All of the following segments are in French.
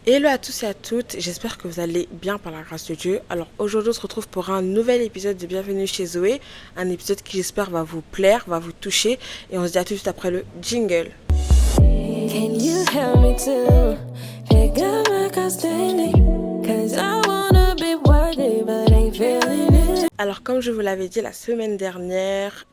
Hello à tous et à toutes, j'espère que vous allez bien par la grâce de Dieu. Alors aujourd'hui on se retrouve pour un nouvel épisode de Bienvenue chez Zoé, un épisode qui j'espère va vous plaire, va vous toucher et on se dit à tout de suite après le jingle. Can you help me to pick up my custody? 'Cause I wanna be worthy but ain't feeling it. Alors comme je vous l'avais dit la semaine dernière,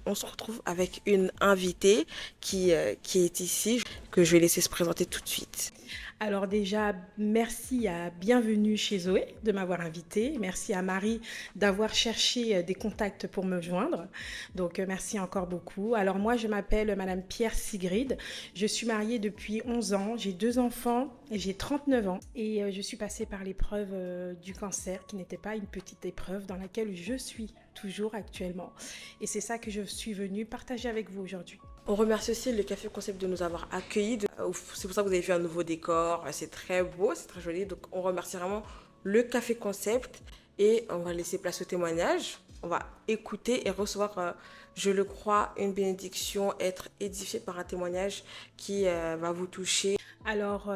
on se retrouve avec une invitée qui est ici, que je vais laisser se présenter tout de suite. Alors déjà, merci à Bienvenue chez Zoé de m'avoir invitée. Merci à Marie d'avoir cherché des contacts pour me joindre. Donc merci encore beaucoup. Alors moi, je m'appelle Madame Pierre Sigrid. Je suis mariée depuis 11 ans. J'ai 2 enfants et j'ai 39 ans. Et je suis passée par l'épreuve du cancer, qui n'était pas une petite épreuve dans laquelle je suis toujours actuellement. Et c'est ça que je suis venue partager avec vous aujourd'hui. On remercie aussi le Café Concept de nous avoir accueillis. C'est pour ça que vous avez vu un nouveau décor. C'est très beau, c'est très joli. Donc on remercie vraiment le Café Concept. Et on va laisser place au témoignage. On va écouter et recevoir, je le crois, une bénédiction, être édifié par un témoignage qui va vous toucher. Alors,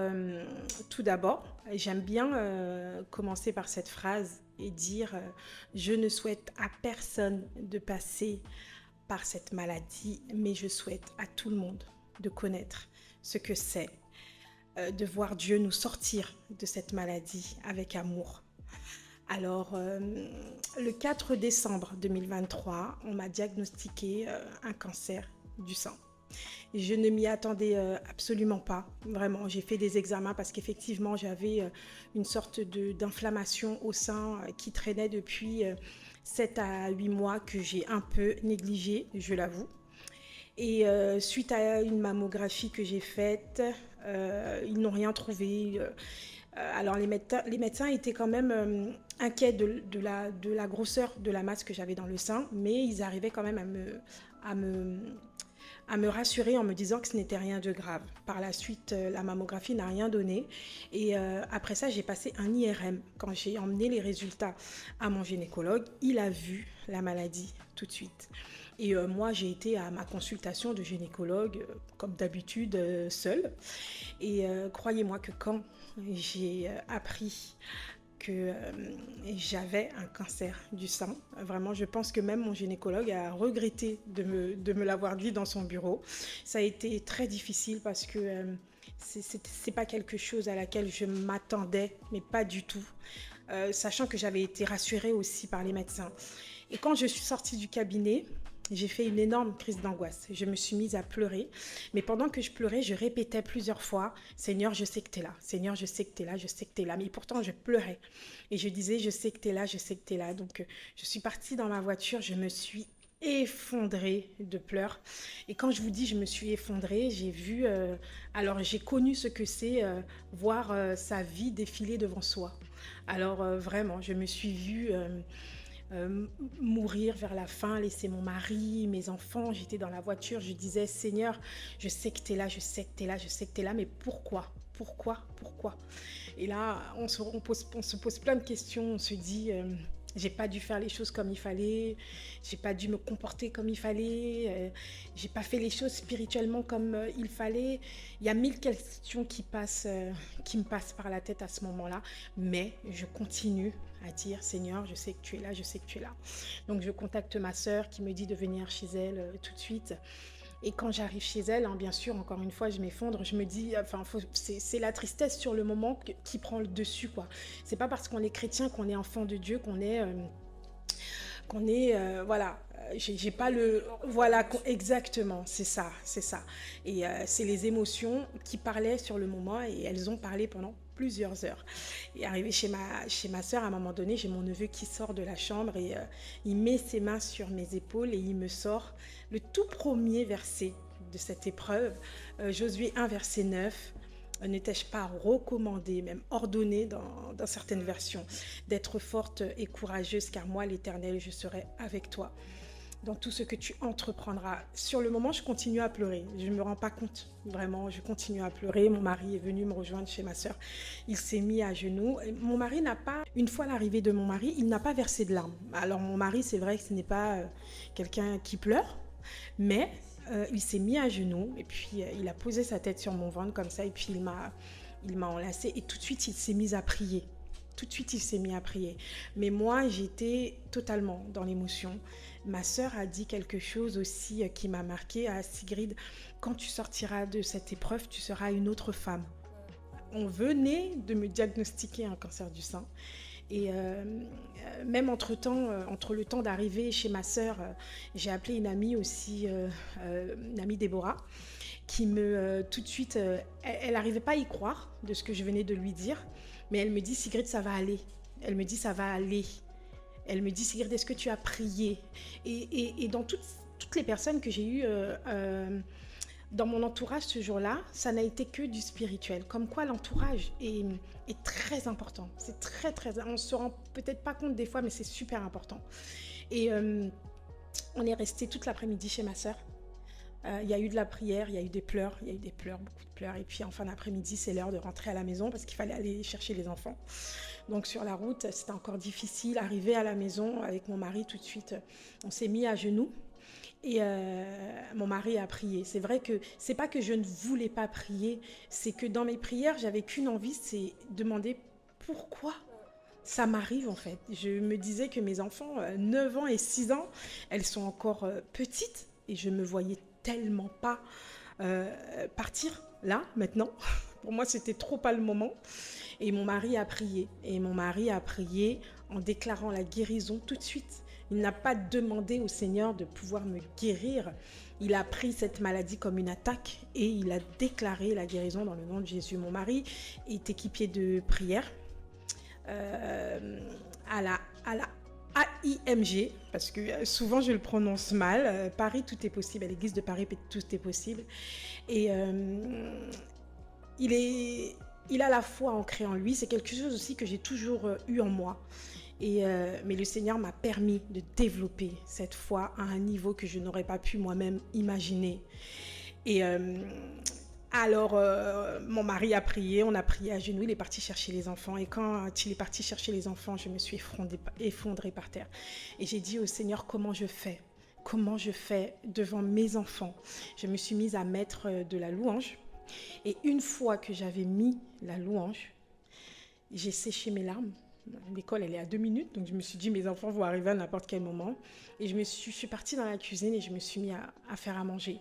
tout d'abord, j'aime bien commencer par cette phrase et dire je ne souhaite à personne de passer par cette maladie, mais je souhaite à tout le monde de connaître ce que c'est, de voir Dieu nous sortir de cette maladie avec amour. Alors, le 4 décembre 2023, on m'a diagnostiqué un cancer du sang. Je ne m'y attendais absolument pas, vraiment. J'ai fait des examens parce qu'effectivement, j'avais une sorte d'inflammation au sein qui traînait depuis 7 à 8 mois que j'ai un peu négligé, je l'avoue. Et suite à une mammographie que j'ai faite, ils n'ont rien trouvé. Alors les médecins étaient quand même inquiets de la grosseur de la masse que j'avais dans le sein, mais ils arrivaient quand même à me rassurer en me disant que ce n'était rien de grave. Par la suite, la mammographie n'a rien donné. Et après ça, j'ai passé un IRM. Quand j'ai emmené les résultats à mon gynécologue, il a vu la maladie tout de suite. Et moi, j'ai été à ma consultation de gynécologue, comme d'habitude, seule. Et croyez-moi que quand j'ai appris que j'avais un cancer du sein. Vraiment, je pense que même mon gynécologue a regretté de me l'avoir dit dans son bureau. Ça a été très difficile parce que c'est pas quelque chose à laquelle je m'attendais, mais pas du tout. Sachant que j'avais été rassurée aussi par les médecins. Et quand je suis sortie du cabinet, j'ai fait une énorme crise d'angoisse. Je me suis mise à pleurer. Mais pendant que je pleurais, je répétais plusieurs fois « Seigneur, je sais que tu es là. Seigneur, je sais que tu es là. Je sais que tu es là. » Mais pourtant, je pleurais. Et je disais « Je sais que tu es là. Je sais que tu es là. » Donc, je suis partie dans ma voiture. Je me suis effondrée de pleurs. Et quand je vous dis je me suis effondrée, j'ai vu... alors, j'ai connu ce que c'est voir sa vie défiler devant soi. Alors, vraiment, je me suis vue... mourir vers la fin, laisser mon mari, mes enfants. J'étais dans la voiture, je disais Seigneur, je sais que tu es là, je sais que tu es là, je sais que tu es là, mais pourquoi? Et là, on se pose plein de questions, on se dit j'ai pas dû faire les choses comme il fallait, j'ai pas dû me comporter comme il fallait, j'ai pas fait les choses spirituellement comme il fallait. Il y a 1000 questions qui me passent par la tête à ce moment-là, mais je continue à dire Seigneur, je sais que tu es là, je sais que tu es là. Donc je contacte ma sœur qui me dit de venir chez elle tout de suite. Et quand j'arrive chez elle, hein, bien sûr, encore une fois, je m'effondre. Je me dis, enfin, c'est la tristesse sur le moment qui prend le dessus, quoi. C'est pas parce qu'on est chrétien, qu'on est enfant de Dieu, voilà. J'ai pas le, voilà, exactement, c'est ça. Et c'est les émotions qui parlaient sur le moment et elles ont parlé pendant plusieurs heures. Et arrivé chez ma sœur, à un moment donné, j'ai mon neveu qui sort de la chambre et il met ses mains sur mes épaules et il me sort le tout premier verset de cette épreuve, Josué 1, verset 9. N'étais-je pas recommandée, même ordonnée dans certaines versions, d'être forte et courageuse, car moi, l'Éternel, je serai avec toi dans tout ce que tu entreprendras. Sur le moment, je continue à pleurer. Je ne me rends pas compte, vraiment, je continue à pleurer. Mon mari est venu me rejoindre chez ma sœur. Il s'est mis à genoux. Mon mari n'a pas, une fois l'arrivée de mon mari, il n'a pas versé de larmes. Alors mon mari, c'est vrai que ce n'est pas quelqu'un qui pleure, mais il s'est mis à genoux et puis il a posé sa tête sur mon ventre comme ça et puis Il m'a enlacé et tout de suite, il s'est mis à prier. Tout de suite, il s'est mis à prier. Mais moi, j'étais totalement dans l'émotion. Ma sœur a dit quelque chose aussi qui m'a marquée à Sigrid. Quand tu sortiras de cette épreuve, tu seras une autre femme. On venait de me diagnostiquer un cancer du sein. Et même entre-temps, entre le temps d'arriver chez ma sœur, j'ai appelé une amie aussi, une amie Déborah, qui me, tout de suite, elle n'arrivait pas à y croire de ce que je venais de lui dire, mais elle me dit, Sigrid, ça va aller. Elle me dit, ça va aller. Elle me dit, Sigrid, est-ce que tu as prié? Et dans toutes les personnes que j'ai eues dans mon entourage ce jour-là, ça n'a été que du spirituel. Comme quoi l'entourage est très important. C'est très, très... On ne se rend peut-être pas compte des fois, mais c'est super important. Et on est resté toute l'après-midi chez ma sœur. Il y a eu de la prière, il y a eu des pleurs, beaucoup de pleurs. Et puis en fin d'après-midi, c'est l'heure de rentrer à la maison parce qu'il fallait aller chercher les enfants. Donc sur la route, c'était encore difficile. Arrivé à la maison avec mon mari, tout de suite, on s'est mis à genoux. Et mon mari a prié. C'est vrai que c'est pas que je ne voulais pas prier, c'est que dans mes prières, j'avais qu'une envie, c'est demander pourquoi ça m'arrive en fait. Je me disais que mes enfants, 9 ans et 6 ans, elles sont encore petites et je me voyais tellement pas partir là, maintenant. Pour moi, c'était trop pas le moment. Et mon mari a prié. Et mon mari a prié en déclarant la guérison tout de suite. Il n'a pas demandé au Seigneur de pouvoir me guérir. Il a pris cette maladie comme une attaque et il a déclaré la guérison dans le nom de Jésus. Mon mari est équipier de prière à la AIMG, parce que souvent je le prononce mal. Paris, tout est possible. À l'église de Paris, tout est possible. Et il a la foi ancrée en lui. C'est quelque chose aussi que j'ai toujours eu en moi. Mais le Seigneur m'a permis de développer cette foi à un niveau que je n'aurais pas pu moi-même imaginer. Et alors, mon mari a prié, on a prié à genoux, il est parti chercher les enfants. Et quand il est parti chercher les enfants, je me suis effondrée par terre. Et j'ai dit au Seigneur, comment je fais devant mes enfants? Je me suis mise à mettre de la louange. Et une fois que j'avais mis la louange, j'ai séché mes larmes. L'école, elle est à 2 minutes, donc je me suis dit, mes enfants vont arriver à n'importe quel moment. Et je suis partie dans la cuisine et je me suis mis à faire à manger.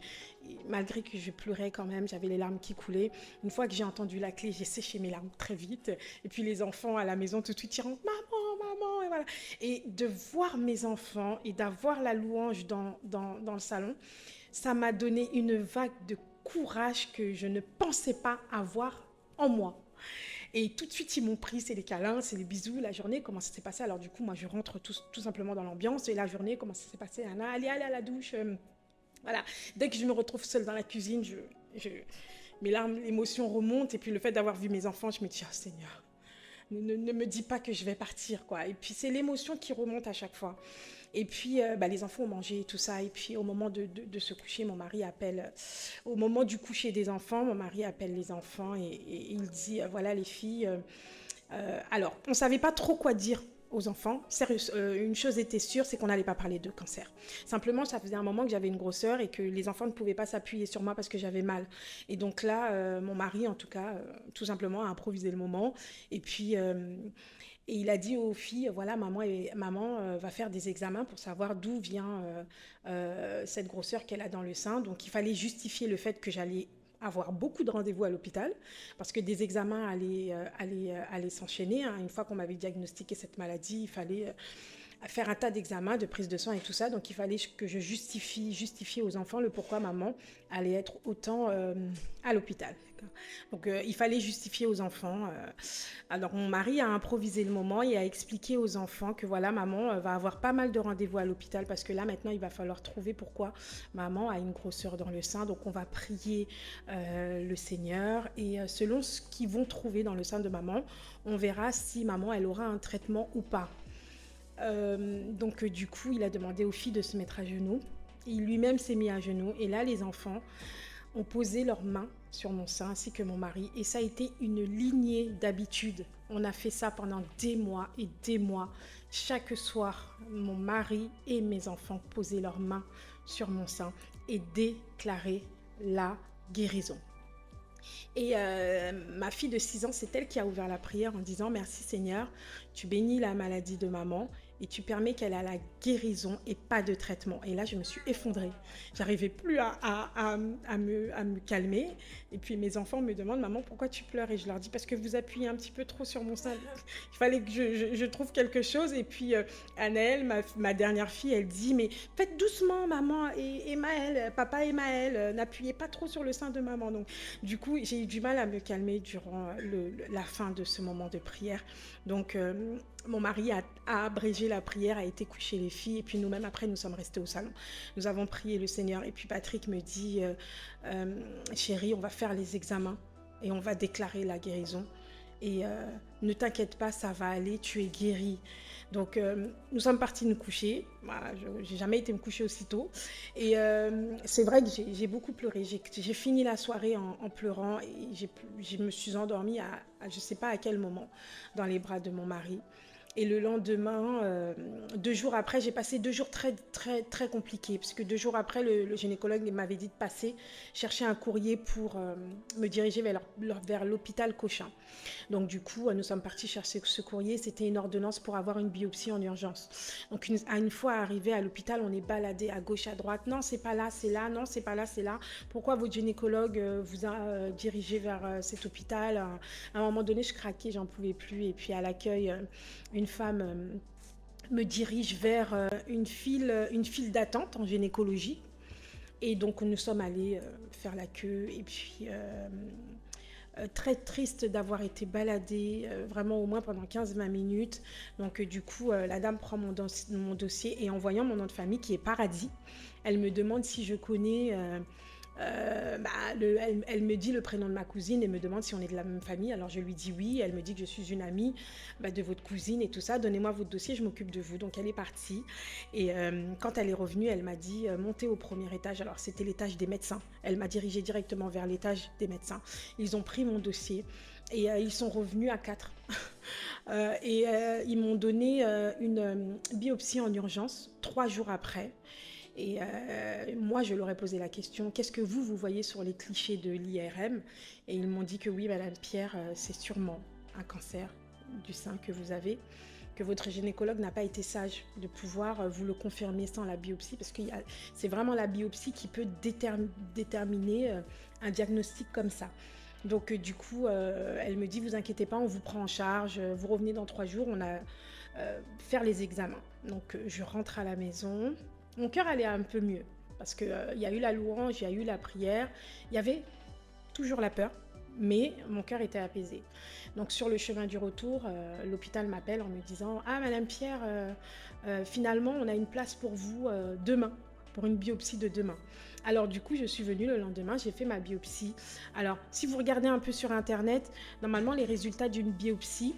Et malgré que je pleurais quand même, j'avais les larmes qui coulaient. Une fois que j'ai entendu la clé, j'ai séché mes larmes très vite. Et puis les enfants à la maison, tout de suite, ils rentrent, maman, et voilà. Et de voir mes enfants et d'avoir la louange dans le salon, ça m'a donné une vague de courage que je ne pensais pas avoir en moi. Et tout de suite, ils m'ont pris, c'est les câlins, c'est les bisous, la journée, comment ça s'est passé? Alors du coup, moi, je rentre tout simplement dans l'ambiance. Et la journée, comment ça s'est passé? Allez à la douche. Voilà. Dès que je me retrouve seule dans la cuisine, mes larmes, l'émotion remonte. Et puis le fait d'avoir vu mes enfants, je me dis, oh Seigneur, ne me dis pas que je vais partir, quoi. Et puis c'est l'émotion qui remonte à chaque fois. Et puis les enfants ont mangé et tout ça. Et puis au moment de se coucher, mon mari appelle, au moment du coucher des enfants, mon mari appelle les enfants et il dit, voilà les filles, alors on ne savait pas trop quoi dire aux enfants. Sérieux, une chose était sûre, c'est qu'on n'allait pas parler de cancer. Simplement, ça faisait un moment que j'avais une grosseur et que les enfants ne pouvaient pas s'appuyer sur moi parce que j'avais mal. Et donc là, mon mari, en tout cas, tout simplement a improvisé le moment. Et puis, et il a dit aux filles, voilà, maman va faire des examens pour savoir d'où vient cette grosseur qu'elle a dans le sein. Donc, il fallait justifier le fait que j'allais avoir beaucoup de rendez-vous à l'hôpital parce que des examens allaient s'enchaîner. Hein. Une fois qu'on m'avait diagnostiqué cette maladie, il fallait faire un tas d'examens, de prise de sang et tout ça. Donc, il fallait que je justifie aux enfants le pourquoi maman allait être autant à l'hôpital. Donc, il fallait justifier aux enfants. Alors, mon mari a improvisé le moment et a expliqué aux enfants que voilà, maman va avoir pas mal de rendez-vous à l'hôpital parce que là, maintenant, il va falloir trouver pourquoi maman a une grosseur dans le sein. Donc, on va prier le Seigneur et selon ce qu'ils vont trouver dans le sein de maman, on verra si maman, elle aura un traitement ou pas. Donc du coup, il a demandé aux filles de se mettre à genoux. Il lui-même s'est mis à genoux. Et là, les enfants ont posé leurs mains sur mon sein, ainsi que mon mari. Et ça a été une lignée d'habitude. On a fait ça pendant des mois et des mois. Chaque soir, mon mari et mes enfants posaient leurs mains sur mon sein et déclaraient la guérison. Et ma fille de 6 ans, c'est elle qui a ouvert la prière en disant: merci Seigneur, tu bénis la maladie de maman et tu permets qu'elle ait la guérison et pas de traitement. Et là, je me suis effondrée. J'arrivais plus à me calmer. Et puis mes enfants me demandent: maman, pourquoi tu pleures? Et je leur dis: parce que vous appuyez un petit peu trop sur mon sein. Il fallait que je trouve quelque chose. Et puis Anaëlle, ma dernière fille, elle dit: mais faites doucement maman, et Maëlle, papa et Maëlle, n'appuyez pas trop sur le sein de maman. Donc du coup, j'ai eu du mal à me calmer durant la fin de ce moment de prière. Donc mon mari a abrégé la prière, a été coucher les filles, et puis nous-mêmes après nous sommes restés au salon. Nous avons prié le Seigneur, et puis Patrick me dit: chérie, on va faire les examens et on va déclarer la guérison. Et ne t'inquiète pas, ça va aller, tu es guérie. Donc nous sommes partis nous coucher. Voilà, j'ai jamais été me coucher aussitôt. Et c'est vrai que j'ai beaucoup pleuré. J'ai fini la soirée en pleurant, et je me suis endormie à je sais pas à quel moment dans les bras de mon mari. Et le lendemain, 2 jours après, j'ai passé 2 jours très, très, très compliqués. Parce que 2 jours après, le gynécologue m'avait dit de passer chercher un courrier pour me diriger vers l'hôpital Cochin. Donc du coup, nous sommes partis chercher ce courrier. C'était une ordonnance pour avoir une biopsie en urgence. Donc une fois arrivé à l'hôpital, on est baladé à gauche, à droite. Non, c'est pas là, c'est là. Non, c'est pas là, c'est là. Pourquoi votre gynécologue vous a dirigé vers cet hôpital? À un moment donné, je craquais, j'en pouvais plus. Et puis à l'accueil, une femme me dirige vers une file d'attente en gynécologie. Et donc nous sommes allés faire la queue. Et puis très triste d'avoir été baladée vraiment au moins pendant 15-20 minutes. Donc du coup, la dame prend mon dossier, et en voyant mon nom de famille qui est Paradis, elle me demande si je connais... elle me dit le prénom de ma cousine et me demande si on est de la même famille. Alors je lui dis oui. Elle me dit que je suis une amie de votre cousine et tout ça. Donnez-moi votre dossier, je m'occupe de vous. Donc elle est partie. Et quand elle est revenue, elle m'a dit: montez au premier étage. Alors c'était l'étage des médecins. Elle m'a dirigée directement vers l'étage des médecins. Ils ont pris mon dossier et ils sont revenus à 4. Ils m'ont donné une biopsie en urgence 3 jours après. Et moi, je leur ai posé la question: qu'est-ce que vous voyez sur les clichés de l'IRM? Et ils m'ont dit que oui, Madame Pierre, c'est sûrement un cancer du sein que vous avez, que votre gynécologue n'a pas été sage de pouvoir vous le confirmer sans la biopsie, parce que c'est vraiment la biopsie qui peut déterminer un diagnostic comme ça. Donc du coup, elle me dit: vous inquiétez pas, on vous prend en charge, vous revenez dans 3 jours, on a faire les examens. Donc je rentre à la maison. Mon cœur allait un peu mieux parce qu'il y a eu la louange, il y a eu la prière. Il y avait toujours la peur, mais mon cœur était apaisé. Donc sur le chemin du retour, l'hôpital m'appelle en me disant: ah Madame Pierre, finalement on a une place pour vous demain, pour une biopsie de demain. Alors du coup, je suis venue le lendemain, j'ai fait ma biopsie. Alors si vous regardez un peu sur internet, normalement les résultats d'une biopsie,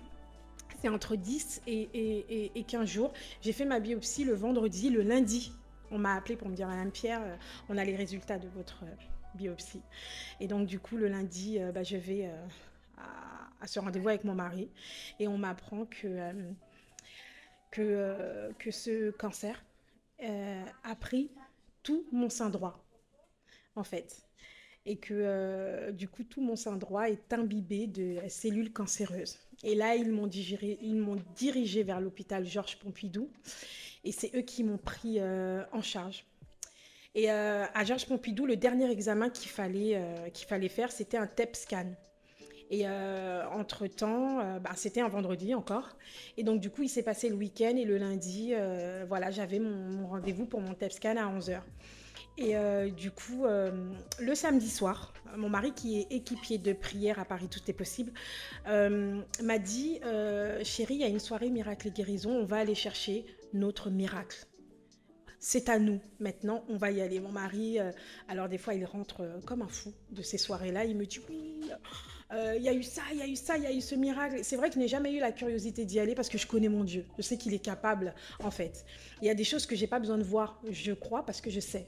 c'est entre 10 et 15 jours. J'ai fait ma biopsie le vendredi. Le lundi, on m'a appelé pour me dire: Madame Pierre, on a les résultats de votre biopsie. Et donc du coup, le lundi, je vais à ce rendez-vous avec mon mari. Et on m'apprend que ce cancer a pris tout mon sein droit, en fait. Et que du coup, tout mon sein droit est imbibé de cellules cancéreuses. Et là, ils m'ont dirigé vers l'hôpital Georges Pompidou. Et c'est eux qui m'ont pris en charge. Et à Georges Pompidou, le dernier examen qu'il fallait faire, c'était un TEP scan. Et entre-temps, c'était un vendredi encore. Et donc, du coup, il s'est passé le week-end. Et le lundi, j'avais mon rendez-vous pour mon TEP scan à 11h. Et du coup, le samedi soir, mon mari, qui est équipier de prière à Paris Tout est possible, m'a dit: chérie, il y a une soirée miracle et guérison, on va aller chercher notre miracle. C'est à nous, maintenant, on va y aller. Mon mari, alors des fois, il rentre comme un fou de ces soirées-là. Il me dit: oui, il y a eu ça, il y a eu ça, il y a eu ce miracle. C'est vrai que je n'ai jamais eu la curiosité d'y aller parce que je connais mon Dieu. Je sais qu'il est capable, en fait. Il y a des choses que j'ai pas besoin de voir, je crois, parce que je sais.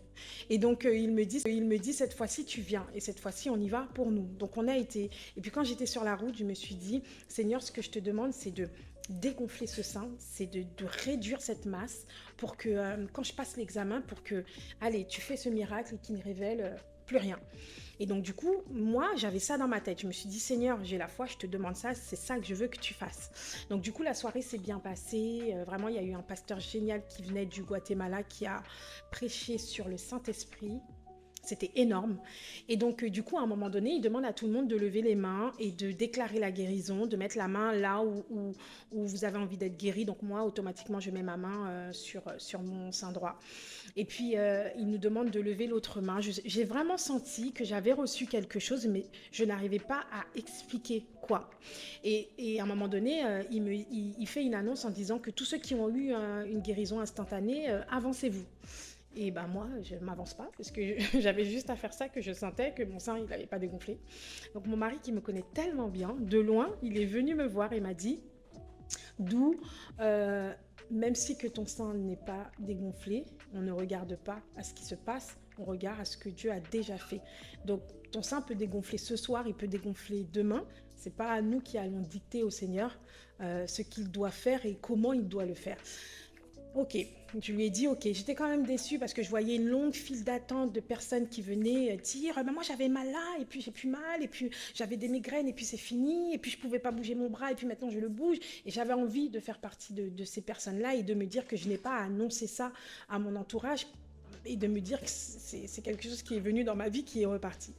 Et donc, il me dit: cette fois-ci, tu viens. Et cette fois-ci, on y va pour nous. Donc, on a été. Et puis, quand j'étais sur la route, je me suis dit: Seigneur, ce que je te demande, c'est de dégonfler ce sein, c'est de réduire cette masse pour que quand je passe l'examen, pour que, allez, tu fais ce miracle qui ne révèle plus rien. Et donc du coup, moi, j'avais ça dans ma tête. Je me suis dit, Seigneur, j'ai la foi, je te demande ça, c'est ça que je veux que tu fasses. Donc du coup, la soirée s'est bien passée. Vraiment, il y a eu un pasteur génial qui venait du Guatemala qui a prêché sur le Saint-Esprit. C'était énorme. Et donc, du coup, à un moment donné, il demande à tout le monde de lever les mains et de déclarer la guérison, de mettre la main là où vous avez envie d'être guéri. Donc, moi, automatiquement, je mets ma main sur mon sein droit. Et puis, il nous demande de lever l'autre main. J'ai vraiment senti que j'avais reçu quelque chose, mais je n'arrivais pas à expliquer quoi. Et à un moment donné, il fait une annonce en disant que tous ceux qui ont eu une guérison instantanée, avancez-vous. Et ben moi, je ne m'avance pas parce que j'avais juste à faire ça, que je sentais que mon sein, il n'avait pas dégonflé. Donc mon mari qui me connaît tellement bien, de loin, il est venu me voir et m'a dit, d'où, même si que ton sein n'est pas dégonflé, on ne regarde pas à ce qui se passe, on regarde à ce que Dieu a déjà fait. Donc ton sein peut dégonfler ce soir, il peut dégonfler demain. C'est pas à nous qui allons dicter au Seigneur ce qu'il doit faire et comment il doit le faire. Ok, je lui ai dit ok. J'étais quand même déçue parce que je voyais une longue file d'attente de personnes qui venaient dire « moi j'avais mal là, et puis j'ai plus mal, et puis j'avais des migraines, et puis c'est fini, et puis je pouvais pas bouger mon bras, et puis maintenant je le bouge. » Et j'avais envie de faire partie de ces personnes-là et de me dire que je n'ai pas à annoncer ça à mon entourage et de me dire que c'est quelque chose qui est venu dans ma vie, qui est reparti.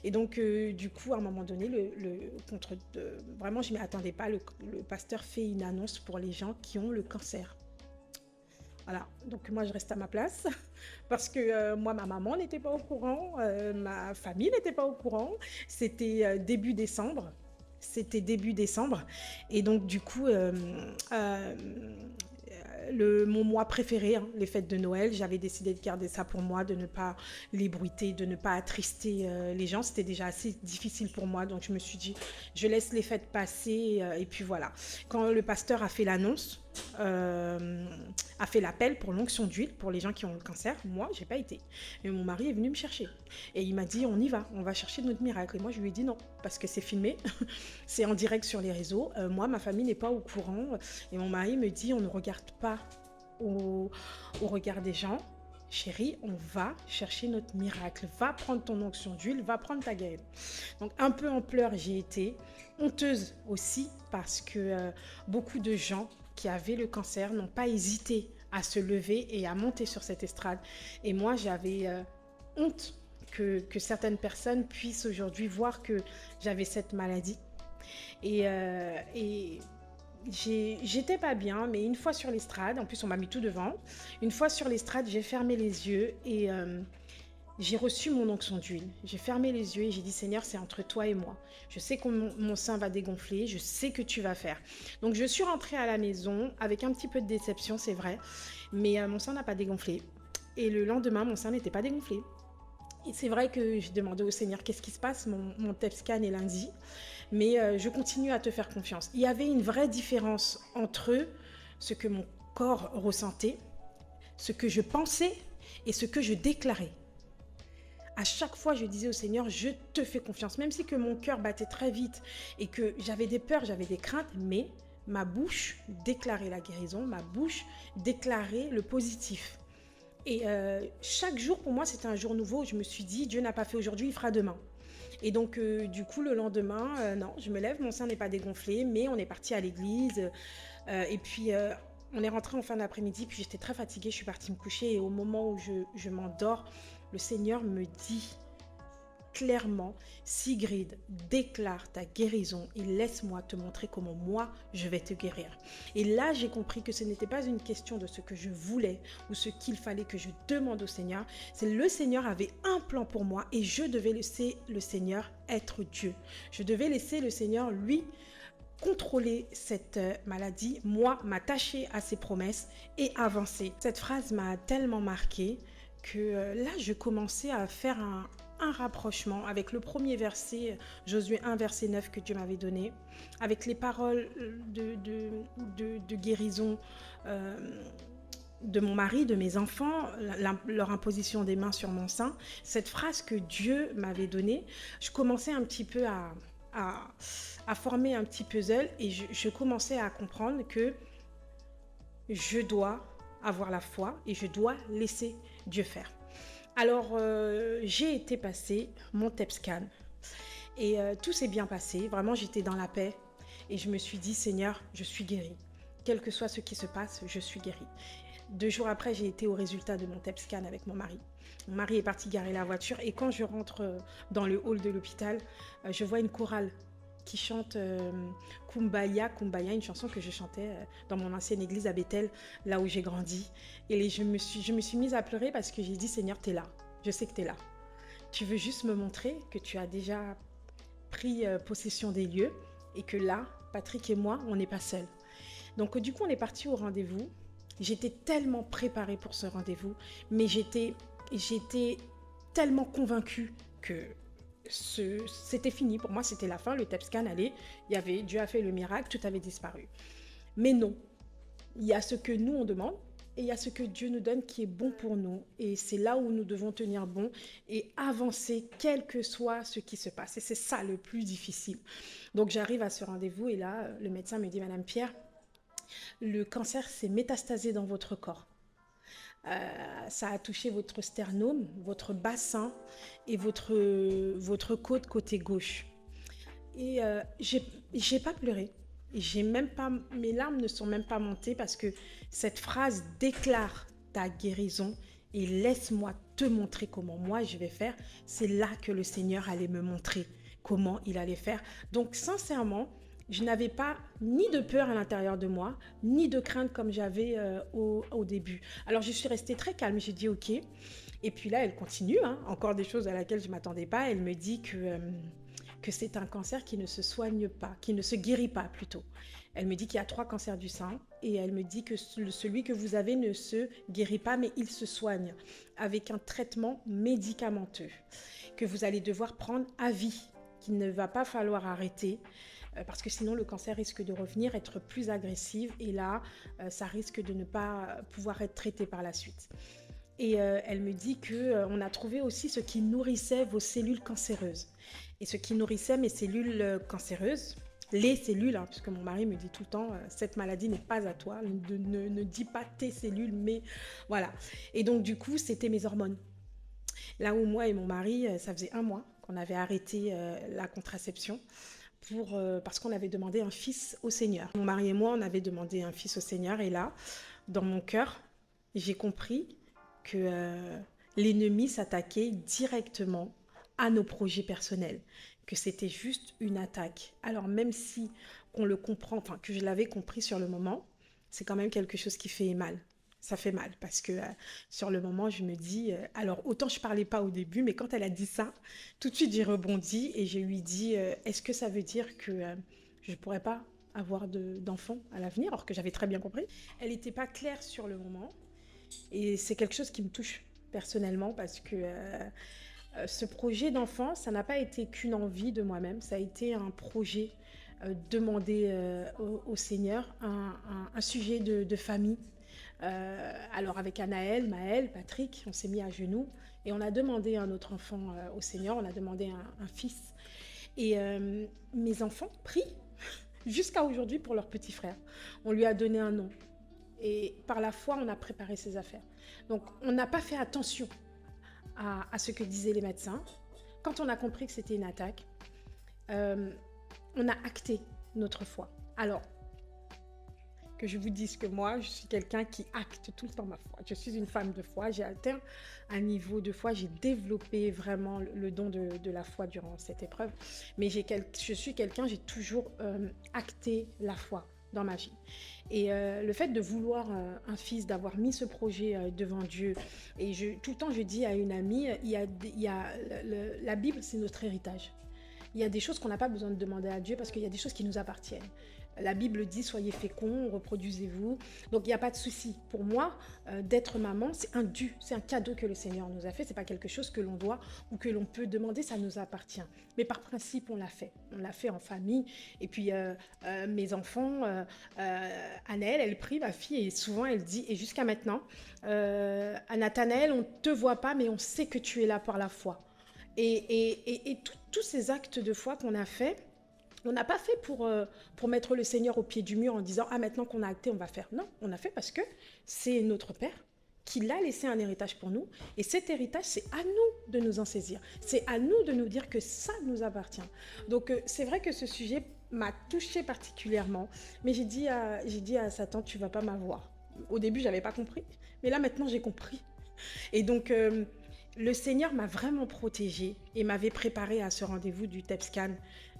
Et donc, du coup, à un moment donné, vraiment, je ne m'y attendais pas, le pasteur fait une annonce pour les gens qui ont le cancer. Voilà, donc moi je reste à ma place parce que moi ma maman n'était pas au courant, ma famille n'était pas au courant, c'était début décembre. Et donc du coup mon mois préféré, hein, les fêtes de Noël, j'avais décidé de garder ça pour moi, de ne pas l'ébruiter, de ne pas attrister les gens. C'était déjà assez difficile pour moi, donc je me suis dit, je laisse les fêtes passer et puis voilà. Quand le pasteur a fait l'annonce, a fait l'appel pour l'onction d'huile pour les gens qui ont le cancer, moi j'ai pas été. Et mon mari est venu me chercher et il m'a dit on y va, on va chercher notre miracle. Et moi je lui ai dit non parce que c'est filmé, c'est en direct sur les réseaux. Moi ma famille n'est pas au courant et mon mari me dit on ne regarde pas au regard des gens. Chérie, on va chercher notre miracle. Va prendre ton onction d'huile, va prendre ta guérison. Donc un peu en pleurs j'ai été, honteuse aussi parce que beaucoup de gens qui avaient le cancer n'ont pas hésité à se lever et à monter sur cette estrade. Et moi, j'avais honte que certaines personnes puissent aujourd'hui voir que j'avais cette maladie. Et j'étais pas bien, mais une fois sur l'estrade, en plus on m'a mis tout devant, une fois sur l'estrade, j'ai fermé les yeux et j'ai reçu mon onction d'huile. J'ai fermé les yeux et j'ai dit Seigneur, c'est entre toi et moi. Je sais que mon sein va dégonfler, je sais que tu vas faire. Donc je suis rentrée à la maison avec un petit peu de déception, c'est vrai, mais mon sein n'a pas dégonflé. Et le lendemain, mon sein n'était pas dégonflé. Et c'est vrai que j'ai demandé au Seigneur qu'est-ce qui se passe, mon TEP scan est lundi, mais je continue à te faire confiance. Il y avait une vraie différence entre ce que mon corps ressentait, ce que je pensais et ce que je déclarais. À chaque fois, je disais au Seigneur, je te fais confiance, même si que mon cœur battait très vite et que j'avais des peurs, j'avais des craintes, mais ma bouche déclarait la guérison, ma bouche déclarait le positif. Et chaque jour, pour moi, c'était un jour nouveau. Je me suis dit, Dieu n'a pas fait aujourd'hui, il fera demain. Et donc, du coup, le lendemain, non, je me lève, mon sein n'est pas dégonflé, mais on est parti à l'église. Et puis, on est rentré en fin d'après-midi, puis j'étais très fatiguée, je suis partie me coucher. Et au moment où je m'endors, le Seigneur me dit clairement, Sigrid, déclare ta guérison et laisse-moi te montrer comment moi, je vais te guérir. Et là, j'ai compris que ce n'était pas une question de ce que je voulais ou ce qu'il fallait que je demande au Seigneur. C'est le Seigneur avait un plan pour moi et je devais laisser le Seigneur être Dieu. Je devais laisser le Seigneur, lui, contrôler cette maladie, moi, m'attacher à ses promesses et avancer. Cette phrase m'a tellement marquée que là, je commençais à faire un rapprochement avec le premier verset, Josué 1, verset 9 que Dieu m'avait donné, avec les paroles de guérison de mon mari, de mes enfants, leur imposition des mains sur mon sein. Cette phrase que Dieu m'avait donnée, je commençais un petit peu à former un petit puzzle et je commençais à comprendre que je dois avoir la foi et je dois laisser Dieu faire. Alors, j'ai été passer mon TEPSCAN et tout s'est bien passé. Vraiment, j'étais dans la paix et je me suis dit, Seigneur, je suis guérie. Quel que soit ce qui se passe, je suis guérie. 2 jours après, j'ai été au résultat de mon TEPSCAN avec mon mari. Mon mari est parti garer la voiture et quand je rentre dans le hall de l'hôpital, je vois une chorale qui chante Kumbaya, Kumbaya, une chanson que je chantais dans mon ancienne église à Bethel, là où j'ai grandi. Et je me suis mise à pleurer parce que j'ai dit, Seigneur, t'es là. Je sais que t'es là. Tu veux juste me montrer que tu as déjà pris possession des lieux et que là, Patrick et moi, on n'est pas seuls. Donc du coup, on est parti au rendez-vous. J'étais tellement préparée pour ce rendez-vous, mais j'étais tellement convaincue que c'était fini. Pour moi, c'était la fin. Le TEPSCAN allait. Dieu a fait le miracle, tout avait disparu. Mais non. Il y a ce que nous, on demande et il y a ce que Dieu nous donne qui est bon pour nous. Et c'est là où nous devons tenir bon et avancer, quel que soit ce qui se passe. Et c'est ça le plus difficile. Donc, j'arrive à ce rendez-vous et là, le médecin me dit, Madame Pierre, le cancer s'est métastasé dans votre corps. Ça a touché votre sternum, votre bassin et votre côte côté gauche. Et j'ai pas pleuré. Mes larmes ne sont même pas montées parce que cette phrase déclare ta guérison et laisse-moi te montrer comment moi je vais faire. C'est là que le Seigneur allait me montrer comment il allait faire. Donc sincèrement, je n'avais pas ni de peur à l'intérieur de moi, ni de crainte comme j'avais au début. Alors, je suis restée très calme. J'ai dit OK. Et puis là, elle continue. Encore des choses à laquelle je ne m'attendais pas. Elle me dit que c'est un cancer qui ne se soigne pas, qui ne se guérit pas plutôt. Elle me dit qu'il y a 3 cancers du sein. Et elle me dit que celui que vous avez ne se guérit pas, mais il se soigne avec un traitement médicamenteux que vous allez devoir prendre à vie, qu'il ne va pas falloir arrêter parce que sinon le cancer risque de revenir, être plus agressif et là, ça risque de ne pas pouvoir être traité par la suite. Et elle me dit qu'on a trouvé aussi ce qui nourrissait vos cellules cancéreuses. Et ce qui nourrissait mes cellules cancéreuses, les cellules, puisque mon mari me dit tout le temps, cette maladie n'est pas à toi, ne dis pas tes cellules, mais voilà. Et donc du coup, c'était mes hormones. Là où moi et mon mari, ça faisait 1 mois qu'on avait arrêté la contraception parce qu'on avait demandé un fils au Seigneur. Mon mari et moi, on avait demandé un fils au Seigneur et là, dans mon cœur, j'ai compris que l'ennemi s'attaquait directement à nos projets personnels, que c'était juste une attaque. Alors même si on le comprend, enfin que je l'avais compris sur le moment, c'est quand même quelque chose qui fait mal. Ça fait mal parce que sur le moment, je me dis... alors, autant je parlais pas au début, mais quand elle a dit ça, tout de suite, j'ai rebondi et je lui dis est-ce que ça veut dire que je pourrais pas avoir d'enfants à l'avenir, alors que j'avais très bien compris. Elle n'était pas claire sur le moment et c'est quelque chose qui me touche personnellement parce que ce projet d'enfant, ça n'a pas été qu'une envie de moi-même, ça a été un projet demandé au Seigneur, un sujet de famille. Alors avec Anaël, Maël, Patrick, on s'est mis à genoux et on a demandé un autre enfant au Seigneur, on a demandé un fils. Et mes enfants prient jusqu'à aujourd'hui pour leur petit frère. On lui a donné un nom et par la foi, on a préparé ses affaires. Donc on n'a pas fait attention à ce que disaient les médecins. Quand on a compris que c'était une attaque, on a acté notre foi. Alors, que je vous dise que moi, je suis quelqu'un qui acte tout le temps ma foi. Je suis une femme de foi. J'ai atteint un niveau de foi. J'ai développé vraiment le don de la foi durant cette épreuve. Mais je suis quelqu'un, j'ai toujours acté la foi dans ma vie. Et le fait de vouloir un fils, d'avoir mis ce projet devant Dieu, et tout le temps je dis à une amie, la Bible, c'est notre héritage. Il y a des choses qu'on n'a pas besoin de demander à Dieu parce qu'il y a des choses qui nous appartiennent. La Bible dit « Soyez féconds, reproduisez-vous ». Donc, il n'y a pas de souci. Pour moi, d'être maman, c'est un dû, c'est un cadeau que le Seigneur nous a fait. Ce n'est pas quelque chose que l'on doit ou que l'on peut demander, ça nous appartient. Mais par principe, on l'a fait. On l'a fait en famille. Et puis, mes enfants, Anaël, elle prie, ma fille, et souvent, elle dit, et jusqu'à maintenant, à Nathanaël, on ne te voit pas, mais on sait que tu es là par la foi. Et tous ces actes de foi qu'on a fait, on n'a pas fait pour mettre le Seigneur au pied du mur en disant « Ah, maintenant qu'on a acté, on va faire ». Non, on a fait parce que c'est notre Père qu'il a laissé un héritage pour nous. Et cet héritage, c'est à nous de nous en saisir. C'est à nous de nous dire que ça nous appartient. Donc, c'est vrai que ce sujet m'a touchée particulièrement. Mais j'ai dit à Satan, tu vas pas m'avoir. Au début, j'avais pas compris. Mais là, maintenant, j'ai compris. Et donc, le Seigneur m'a vraiment protégée et m'avait préparée à ce rendez-vous du TEPSCAN.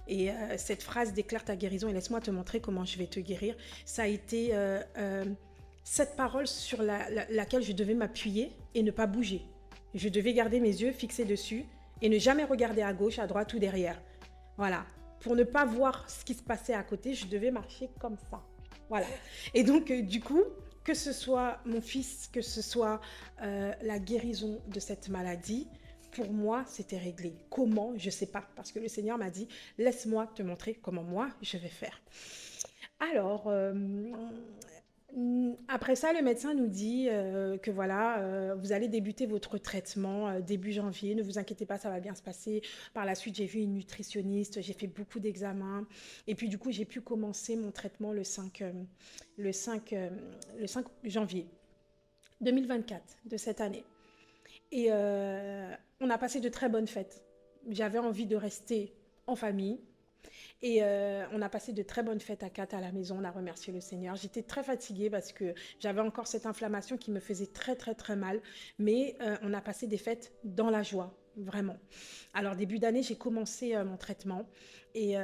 Et cette phrase déclare ta guérison et laisse-moi te montrer comment je vais te guérir. Ça a été cette parole sur laquelle je devais m'appuyer et ne pas bouger. Je devais garder mes yeux fixés dessus et ne jamais regarder à gauche, à droite ou derrière. Voilà. Pour ne pas voir ce qui se passait à côté, je devais marcher comme ça. Voilà. Et donc, du coup, que ce soit mon fils, que ce soit la guérison de cette maladie, pour moi, c'était réglé. Comment? Je ne sais pas. Parce que le Seigneur m'a dit, laisse-moi te montrer comment moi, je vais faire. Alors, après ça, le médecin nous dit que voilà, vous allez débuter votre traitement début janvier. Ne vous inquiétez pas, ça va bien se passer. Par la suite, j'ai vu une nutritionniste, j'ai fait beaucoup d'examens. Et puis du coup, j'ai pu commencer mon traitement le 5 janvier 2024 de cette année. Et on a passé de très bonnes fêtes. J'avais envie de rester en famille. Et on a passé de très bonnes fêtes à 4 à la maison, on a remercié le Seigneur. J'étais très fatiguée parce que j'avais encore cette inflammation qui me faisait très très très mal. Mais on a passé des fêtes dans la joie, vraiment. Alors début d'année, j'ai commencé mon traitement. Et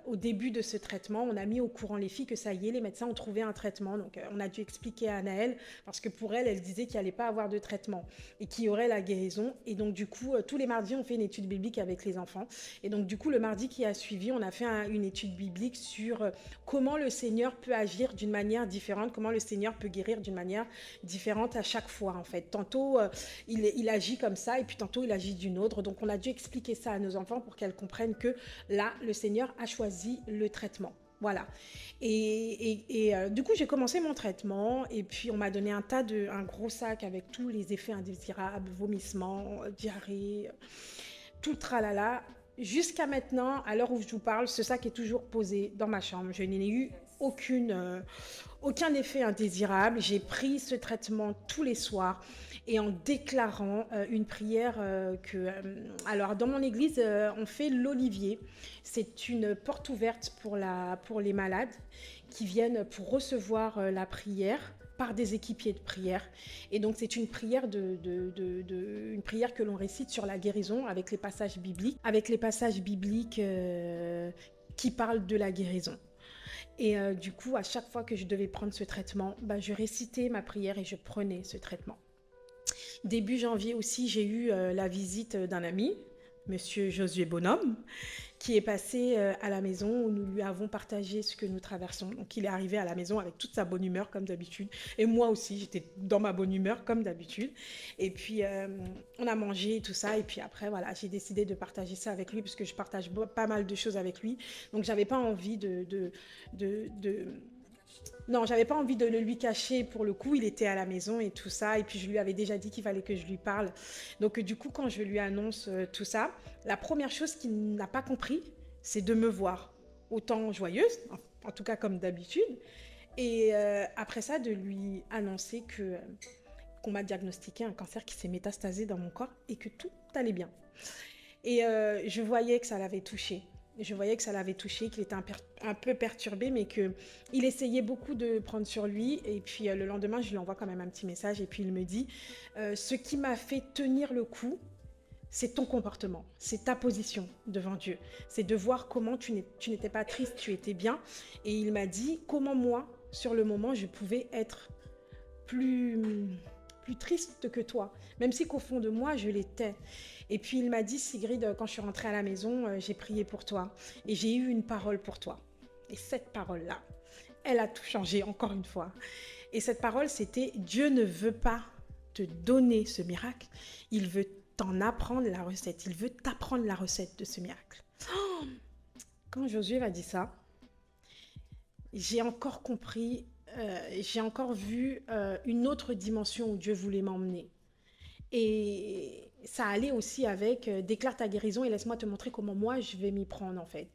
au début de ce traitement, on a mis au courant les filles que ça y est, les médecins ont trouvé un traitement. Donc on a dû expliquer à Anaëlle, parce que pour elle, elle disait qu'il n'allait pas avoir de traitement et qu'il y aurait la guérison. Et donc du coup, tous les mardis, on fait une étude biblique avec les enfants. Et donc du coup, le mardi qui a suivi, on a fait une étude biblique sur comment le Seigneur peut agir d'une manière différente, comment le Seigneur peut guérir d'une manière différente à chaque fois en fait. Tantôt, il agit comme ça et puis tantôt, il agit d'une autre. Donc on a dû expliquer ça à nos enfants pour qu'elles comprennent que là, le Seigneur a choisi le traitement. Voilà. Et du coup, j'ai commencé mon traitement et puis on m'a donné un gros sac avec tous les effets indésirables, vomissements, diarrhée, tout le tralala. Jusqu'à maintenant, à l'heure où je vous parle, ce sac est toujours posé dans ma chambre. Je n'ai eu aucun effet indésirable. J'ai pris ce traitement tous les soirs et en déclarant une prière alors, dans mon église, on fait l'olivier. C'est une porte ouverte pour les malades qui viennent pour recevoir la prière par des équipiers de prière. Et donc, c'est une prière, une prière que l'on récite sur la guérison avec les passages bibliques, qui parlent de la guérison. Et du coup, à chaque fois que je devais prendre ce traitement, je récitais ma prière et je prenais ce traitement. Début janvier aussi, j'ai eu la visite d'un ami, Monsieur Josué Bonhomme, qui est passé à la maison où nous lui avons partagé ce que nous traversons. Donc il est arrivé à la maison avec toute sa bonne humeur comme d'habitude. Et moi aussi, j'étais dans ma bonne humeur comme d'habitude. Et puis on a mangé tout ça. Et puis après, voilà, j'ai décidé de partager ça avec lui parce que je partage pas mal de choses avec lui. Donc j'avais pas envie Non, j'avais pas envie de le lui cacher pour le coup, il était à la maison et tout ça, et puis je lui avais déjà dit qu'il fallait que je lui parle. Donc du coup, quand je lui annonce tout ça, la première chose qu'il n'a pas compris, c'est de me voir autant joyeuse, en tout cas comme d'habitude, et après ça, de lui annoncer qu'on m'a diagnostiqué un cancer qui s'est métastasé dans mon corps et que tout allait bien. Et je voyais que ça l'avait touché. Je voyais que ça l'avait touché, qu'il était un peu perturbé, mais qu'il essayait beaucoup de prendre sur lui. Et puis le lendemain, je lui envoie quand même un petit message et puis il me dit ce qui m'a fait tenir le coup, c'est ton comportement, c'est ta position devant Dieu. C'est de voir comment tu n'étais pas triste, tu étais bien. Et il m'a dit comment moi, sur le moment, je pouvais être plus triste que toi, même si qu'au fond de moi, je l'étais. Et puis il m'a dit, Sigrid, quand je suis rentrée à la maison, j'ai prié pour toi et j'ai eu une parole pour toi. Et cette parole-là, elle a tout changé encore une fois. Et cette parole, c'était, Dieu ne veut pas te donner ce miracle, il veut t'en apprendre la recette, il veut t'apprendre la recette de ce miracle. Oh, quand Josué m'a dit ça, j'ai encore compris, j'ai encore vu une autre dimension où Dieu voulait m'emmener. Et ça allait aussi avec déclare ta guérison et laisse-moi te montrer comment moi je vais m'y prendre en fait.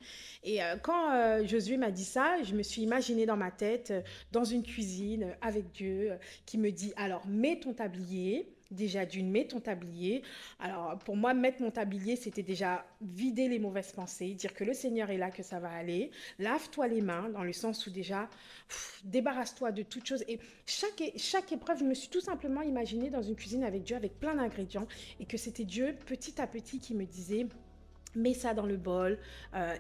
Et quand Josué m'a dit ça, je me suis imaginée dans ma tête, dans une cuisine avec Dieu, qui me dit alors mets ton tablier. Déjà d'une, mets ton tablier. Alors pour moi, mettre mon tablier, c'était déjà vider les mauvaises pensées, dire que le Seigneur est là, que ça va aller. Lave-toi les mains, dans le sens où déjà, débarrasse-toi de toute chose. Et chaque épreuve, je me suis tout simplement imaginée dans une cuisine avec Dieu, avec plein d'ingrédients, et que c'était Dieu, petit à petit, qui me disait... Mets ça dans le bol,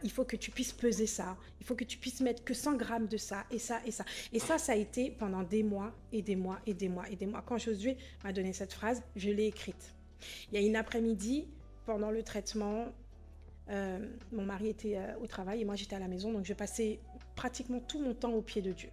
il faut que tu puisses peser ça, il faut que tu puisses mettre que 100 grammes de ça, et ça, et ça. Et ça a été pendant des mois, et des mois, et des mois, et des mois. Quand Josué m'a donné cette phrase, je l'ai écrite. Il y a une après-midi, pendant le traitement, mon mari était au travail et moi j'étais à la maison, donc je passais pratiquement tout mon temps au pied de Dieu.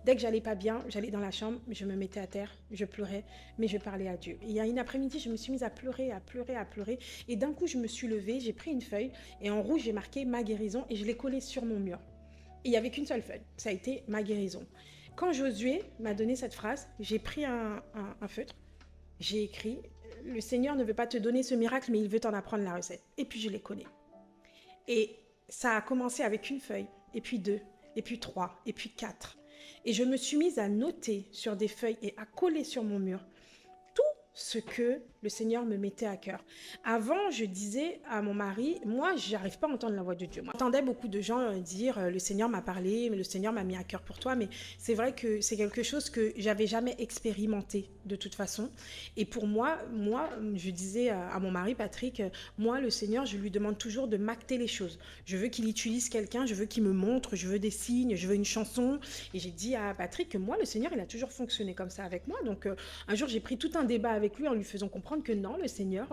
Dès que j'allais pas bien, j'allais dans la chambre, je me mettais à terre, je pleurais, mais je parlais à Dieu. Et il y a une après-midi, je me suis mise à pleurer, à pleurer, à pleurer, et d'un coup je me suis levée, j'ai pris une feuille, et en rouge j'ai marqué ma guérison, et je l'ai collée sur mon mur. Et il n'y avait qu'une seule feuille, ça a été ma guérison. Quand Josué m'a donné cette phrase, j'ai pris un feutre, j'ai écrit, le Seigneur ne veut pas te donner ce miracle, mais il veut t'en apprendre la recette. Et puis je l'ai collé. Et ça a commencé avec une feuille, et puis 2, et puis 3, et puis 4. Et je me suis mise à noter sur des feuilles et à coller sur mon mur tout ce que le Seigneur me mettait à cœur. Avant, je disais à mon mari, moi, j'arrive pas à entendre la voix de Dieu. Moi, j'entendais beaucoup de gens dire, le Seigneur m'a parlé, mais le Seigneur m'a mis à cœur pour toi, mais c'est vrai que c'est quelque chose que j'avais jamais expérimenté de toute façon. Et pour moi, je disais à mon mari, Patrick, moi, le Seigneur, je lui demande toujours de m'acter les choses. Je veux qu'il utilise quelqu'un, je veux qu'il me montre, je veux des signes, je veux une chanson. Et j'ai dit à Patrick que moi, le Seigneur, il a toujours fonctionné comme ça avec moi. Donc, un jour, j'ai pris tout un débat avec lui en lui faisant comprendre que non, le Seigneur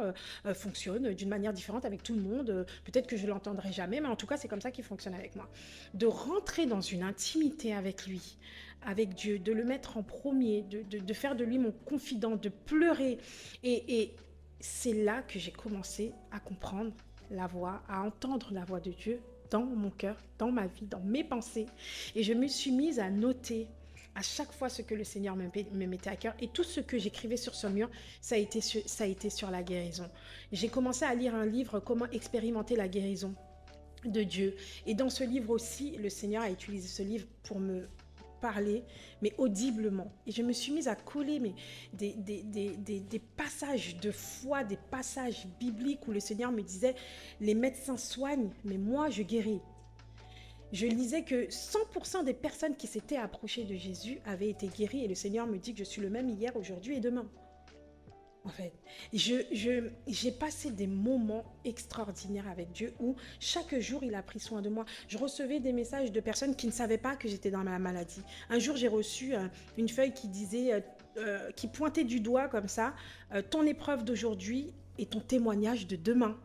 fonctionne d'une manière différente avec tout le monde. Peut-être que je l'entendrai jamais, mais en tout cas, c'est comme ça qu'il fonctionne avec moi. De rentrer dans une intimité avec lui, avec Dieu, de le mettre en premier, de faire de lui mon confident, de pleurer. Et c'est là que j'ai commencé à comprendre la voix, à entendre la voix de Dieu dans mon cœur, dans ma vie, dans mes pensées. Et je me suis mise à noter à chaque fois ce que le Seigneur me mettait à cœur. Et tout ce que j'écrivais sur ce mur, ça a été sur la guérison. J'ai commencé à lire un livre, Comment expérimenter la guérison de Dieu. Et dans ce livre aussi, le Seigneur a utilisé ce livre pour me parler, mais audiblement. Et je me suis mise à coller des passages de foi, des passages bibliques où le Seigneur me disait, les médecins soignent, mais moi je guéris. Je lisais que 100% des personnes qui s'étaient approchées de Jésus avaient été guéries et le Seigneur me dit que je suis le même hier, aujourd'hui et demain. En fait, j'ai passé des moments extraordinaires avec Dieu où chaque jour, il a pris soin de moi. Je recevais des messages de personnes qui ne savaient pas que j'étais dans la maladie. Un jour, j'ai reçu une feuille qui disait, qui pointait du doigt comme ça, ton épreuve d'aujourd'hui et ton témoignage de demain.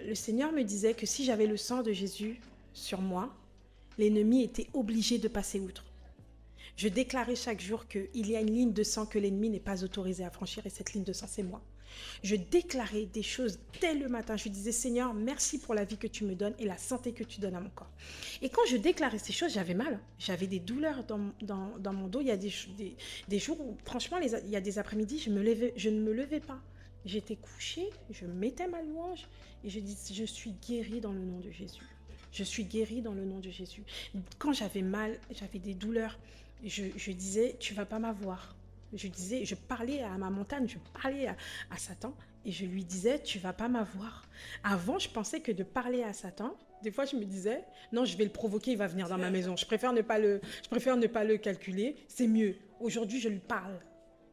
Le Seigneur me disait que si j'avais le sang de Jésus sur moi, l'ennemi était obligé de passer outre. Je déclarais chaque jour qu'il y a une ligne de sang que l'ennemi n'est pas autorisé à franchir et cette ligne de sang, c'est moi. Je déclarais des choses dès le matin. Je disais, Seigneur, merci pour la vie que tu me donnes et la santé que tu donnes à mon corps. Et quand je déclarais ces choses, j'avais mal. J'avais des douleurs dans mon dos. Il y a des jours où, franchement, il y a des après-midi, je ne me levais pas. J'étais couchée, je mettais ma louange et je disais, je suis guérie dans le nom de Jésus. Je suis guérie dans le nom de Jésus. Quand j'avais mal, j'avais des douleurs, je disais, tu vas pas m'avoir. Je parlais à ma montagne, je parlais à Satan et je lui disais, tu vas pas m'avoir. Avant, je pensais que de parler à Satan, des fois je me disais, non, je vais le provoquer, il va venir dans ma maison. Je préfère ne pas le calculer, c'est mieux. Aujourd'hui, je lui parle.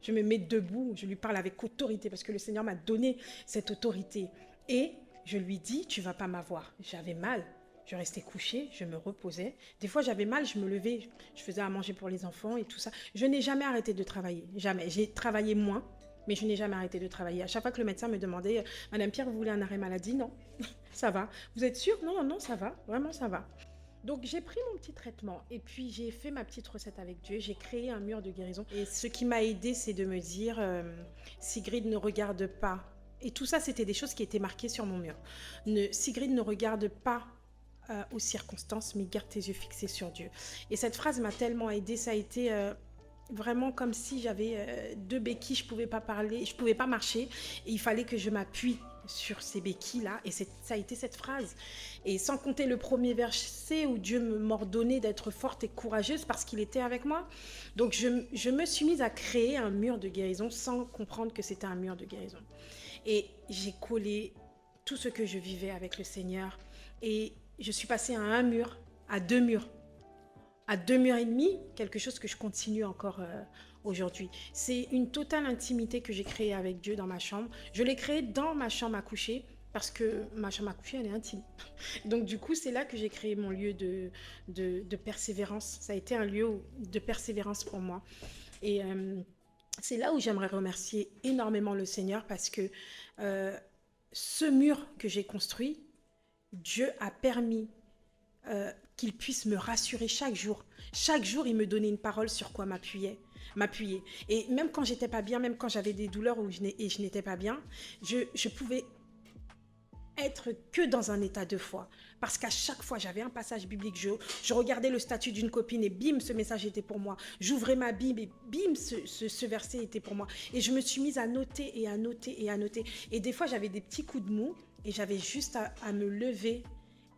Je me mets debout, je lui parle avec autorité parce que le Seigneur m'a donné cette autorité. Et je lui dis, tu vas pas m'avoir. J'avais mal. Je restais couchée, je me reposais. Des fois, j'avais mal, je me levais, je faisais à manger pour les enfants et tout ça. Je n'ai jamais arrêté de travailler, jamais. J'ai travaillé moins, mais je n'ai jamais arrêté de travailler. À chaque fois que le médecin me demandait, Madame Pierre, vous voulez un arrêt maladie? Non, ça va. Vous êtes sûre? Non, non, ça va, vraiment ça va. Donc, j'ai pris mon petit traitement et puis j'ai fait ma petite recette avec Dieu. J'ai créé un mur de guérison. Et ce qui m'a aidée, c'est de me dire, Sigrid, ne regarde pas. Et tout ça, c'était des choses qui étaient marquées sur mon mur. Sigrid, ne regarde pas aux circonstances, mais garde tes yeux fixés sur Dieu. Et cette phrase m'a tellement aidée, ça a été vraiment comme si j'avais deux béquilles, je pouvais pas parler, je pouvais pas marcher, et il fallait que je m'appuie sur ces béquilles-là, et ça a été cette phrase. Et sans compter le premier verset où Dieu m'ordonnait d'être forte et courageuse parce qu'il était avec moi. Donc je me suis mise à créer un mur de guérison sans comprendre que c'était un mur de guérison. Et j'ai collé tout ce que je vivais avec le Seigneur, et je suis passée à un mur, à deux murs, à 2 murs et demi, quelque chose que je continue encore aujourd'hui. C'est une totale intimité que j'ai créée avec Dieu dans ma chambre. Je l'ai créée dans ma chambre à coucher parce que ma chambre à coucher, elle est intime. Donc du coup, c'est là que j'ai créé mon lieu de persévérance. Ça a été un lieu de persévérance pour moi. Et c'est là où j'aimerais remercier énormément le Seigneur parce que ce mur que j'ai construit, Dieu a permis qu'il puisse me rassurer chaque jour. Chaque jour, il me donnait une parole sur quoi m'appuyer. Et même quand j'étais pas bien, même quand j'avais des douleurs et je n'étais pas bien, je pouvais être que dans un état de foi. Parce qu'à chaque fois, j'avais un passage biblique, je regardais le statut d'une copine et bim, ce message était pour moi. J'ouvrais ma Bible et bim, ce verset était pour moi. Et je me suis mise à noter et à noter et à noter. Et des fois, j'avais des petits coups de mou et j'avais juste à me lever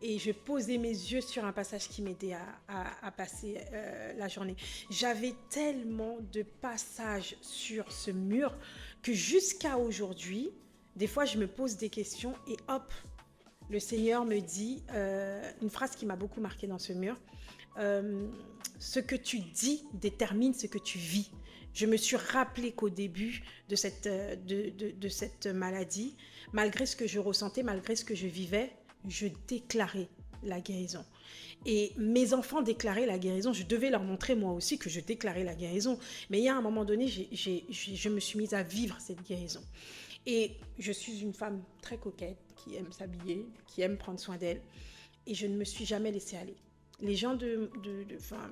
et je posais mes yeux sur un passage qui m'aidait à passer la journée. J'avais tellement de passages sur ce mur que jusqu'à aujourd'hui, des fois, je me pose des questions et hop, le Seigneur me dit une phrase qui m'a beaucoup marquée dans ce mur. Ce que tu dis détermine ce que tu vis. Je me suis rappelé qu'au début de cette maladie, malgré ce que je ressentais, malgré ce que je vivais, je déclarais la guérison. Et mes enfants déclaraient la guérison. Je devais leur montrer moi aussi que je déclarais la guérison. Mais il y a un moment donné, je me suis mise à vivre cette guérison. Et je suis une femme très coquette, qui aime s'habiller, qui aime prendre soin d'elle. Et je ne me suis jamais laissée aller. Les gens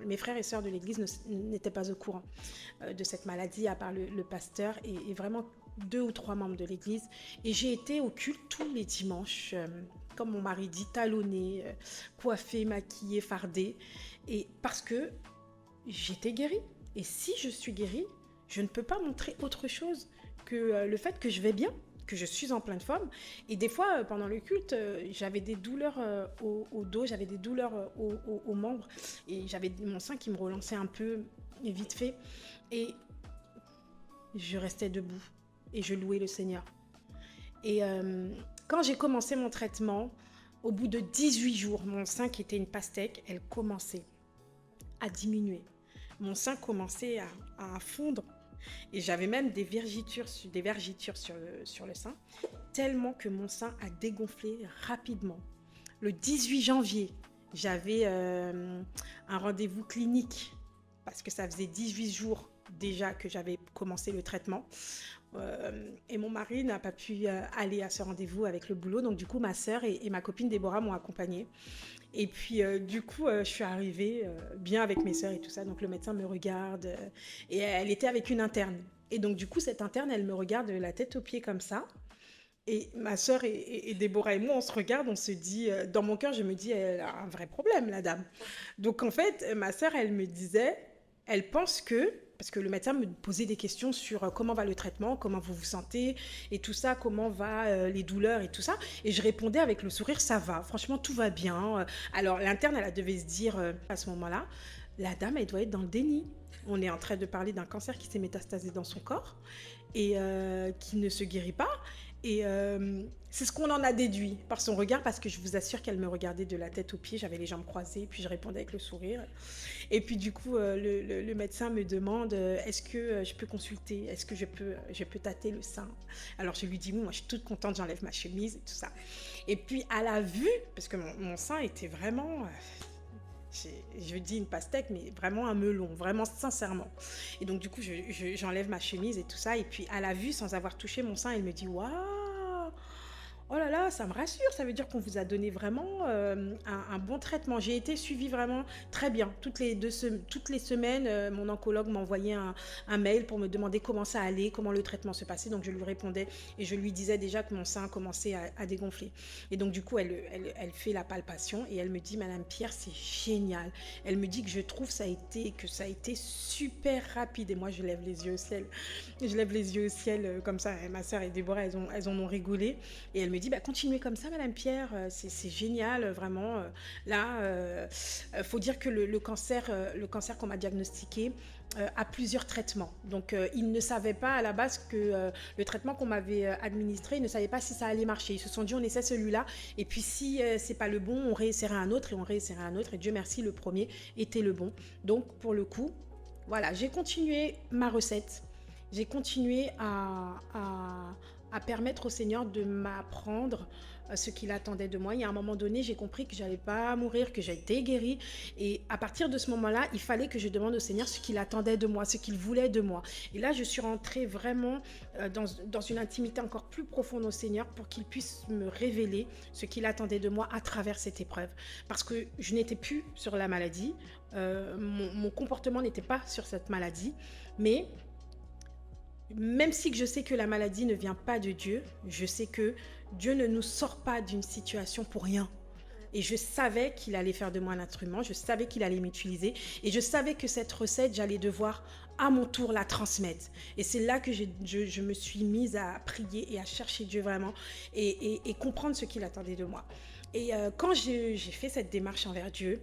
mes frères et sœurs de l'église n'étaient pas au courant de cette maladie, à part le pasteur et vraiment 2 ou 3 membres de l'église. Et j'ai été au culte tous les dimanches, comme mon mari dit, talonnée, coiffée, maquillée, fardée. Et parce que j'étais guérie. Et si je suis guérie, je ne peux pas montrer autre chose que le fait que je vais bien, que je suis en pleine forme. Et des fois, pendant le culte, j'avais des douleurs au dos, j'avais des douleurs aux membres, et j'avais mon sein qui me relançait un peu, vite fait. Et je restais debout, et je louais le Seigneur. Et quand j'ai commencé mon traitement, au bout de 18 jours, mon sein qui était une pastèque, elle commençait à diminuer. Mon sein commençait à fondre. Et j'avais même des vergitures sur le sein, tellement que mon sein a dégonflé rapidement. Le 18 janvier, j'avais un rendez-vous clinique parce que ça faisait 18 jours déjà que j'avais commencé le traitement. Et mon mari n'a pas pu aller à ce rendez-vous avec le boulot. Donc du coup, ma sœur et ma copine Déborah m'ont accompagnée. Et puis du coup, je suis arrivée bien avec mes sœurs et tout ça. Donc le médecin me regarde et elle était avec une interne. Et donc du coup, cette interne, elle me regarde de la tête aux pieds comme ça. Et ma sœur et Déborah et moi, on se regarde, on se dit, dans mon cœur, je me dis, elle a un vrai problème, la dame. Donc en fait, ma sœur, elle me disait, elle pense que, parce que le médecin me posait des questions sur comment va le traitement, comment vous vous sentez et tout ça, comment va les douleurs et tout ça. Et je répondais avec le sourire, ça va, franchement, tout va bien. Alors l'interne, elle devait se dire à ce moment-là, la dame, elle doit être dans le déni. On est en train de parler d'un cancer qui s'est métastasé dans son corps et qui ne se guérit pas. Et c'est ce qu'on en a déduit par son regard, parce que je vous assure qu'elle me regardait de la tête aux pieds, j'avais les jambes croisées, puis je répondais avec le sourire. Et puis du coup, le médecin me demande, est-ce que je peux consulter, est-ce que je peux tâter le sein? Alors je lui dis, moi je suis toute contente, j'enlève ma chemise et tout ça. Et puis à la vue, parce que mon sein était vraiment... je dis une pastèque, mais vraiment un melon, vraiment sincèrement. Et donc du coup, j'enlève ma chemise et tout ça. Et puis à la vue, sans avoir touché mon sein, elle me dit, waouh, Oh là là, ça me rassure, ça veut dire qu'on vous a donné vraiment un bon traitement. J'ai été suivie vraiment très bien. Toutes les semaines, mon oncologue m'envoyait un mail pour me demander comment ça allait, comment le traitement se passait. Donc je lui répondais et je lui disais déjà que mon sein commençait à dégonfler. Et donc du coup, elle fait la palpation et elle me dit, Madame Pierre, c'est génial. Elle me dit que je trouve que ça a été super rapide. Et moi, je lève les yeux au ciel. Je lève les yeux au ciel comme ça. Et ma soeur et Déborah, elles en ont rigolé. Et elle me dit, bah, continuez comme ça, Madame Pierre, c'est génial, vraiment. Là, faut dire que le cancer qu'on m'a diagnostiqué a plusieurs traitements. Donc, ils ne savaient pas à la base que le traitement qu'on m'avait administré, ils ne savaient pas si ça allait marcher. Ils se sont dit, on essaie celui-là, et puis si c'est pas le bon, on réessaiera un autre, et on réessaiera un autre. Et Dieu merci, le premier était le bon. Donc, pour le coup, voilà, j'ai continué ma recette. J'ai continué à permettre au Seigneur de m'apprendre ce qu'il attendait de moi. Et à un moment donné, j'ai compris que j'allais pas mourir, que j'ai été guérie. Et à partir de ce moment-là, il fallait que je demande au Seigneur ce qu'il attendait de moi, ce qu'il voulait de moi. Et là, je suis rentrée vraiment dans une intimité encore plus profonde au Seigneur pour qu'il puisse me révéler ce qu'il attendait de moi à travers cette épreuve. Parce que je n'étais plus sur la maladie, mon comportement n'était pas sur cette maladie, mais même si je sais que la maladie ne vient pas de Dieu, je sais que Dieu ne nous sort pas d'une situation pour rien. Et je savais qu'il allait faire de moi un instrument, je savais qu'il allait m'utiliser et je savais que cette recette, j'allais devoir à mon tour la transmettre. Et c'est là que je me suis mise à prier et à chercher Dieu vraiment et comprendre ce qu'il attendait de moi. Et quand j'ai fait cette démarche envers Dieu,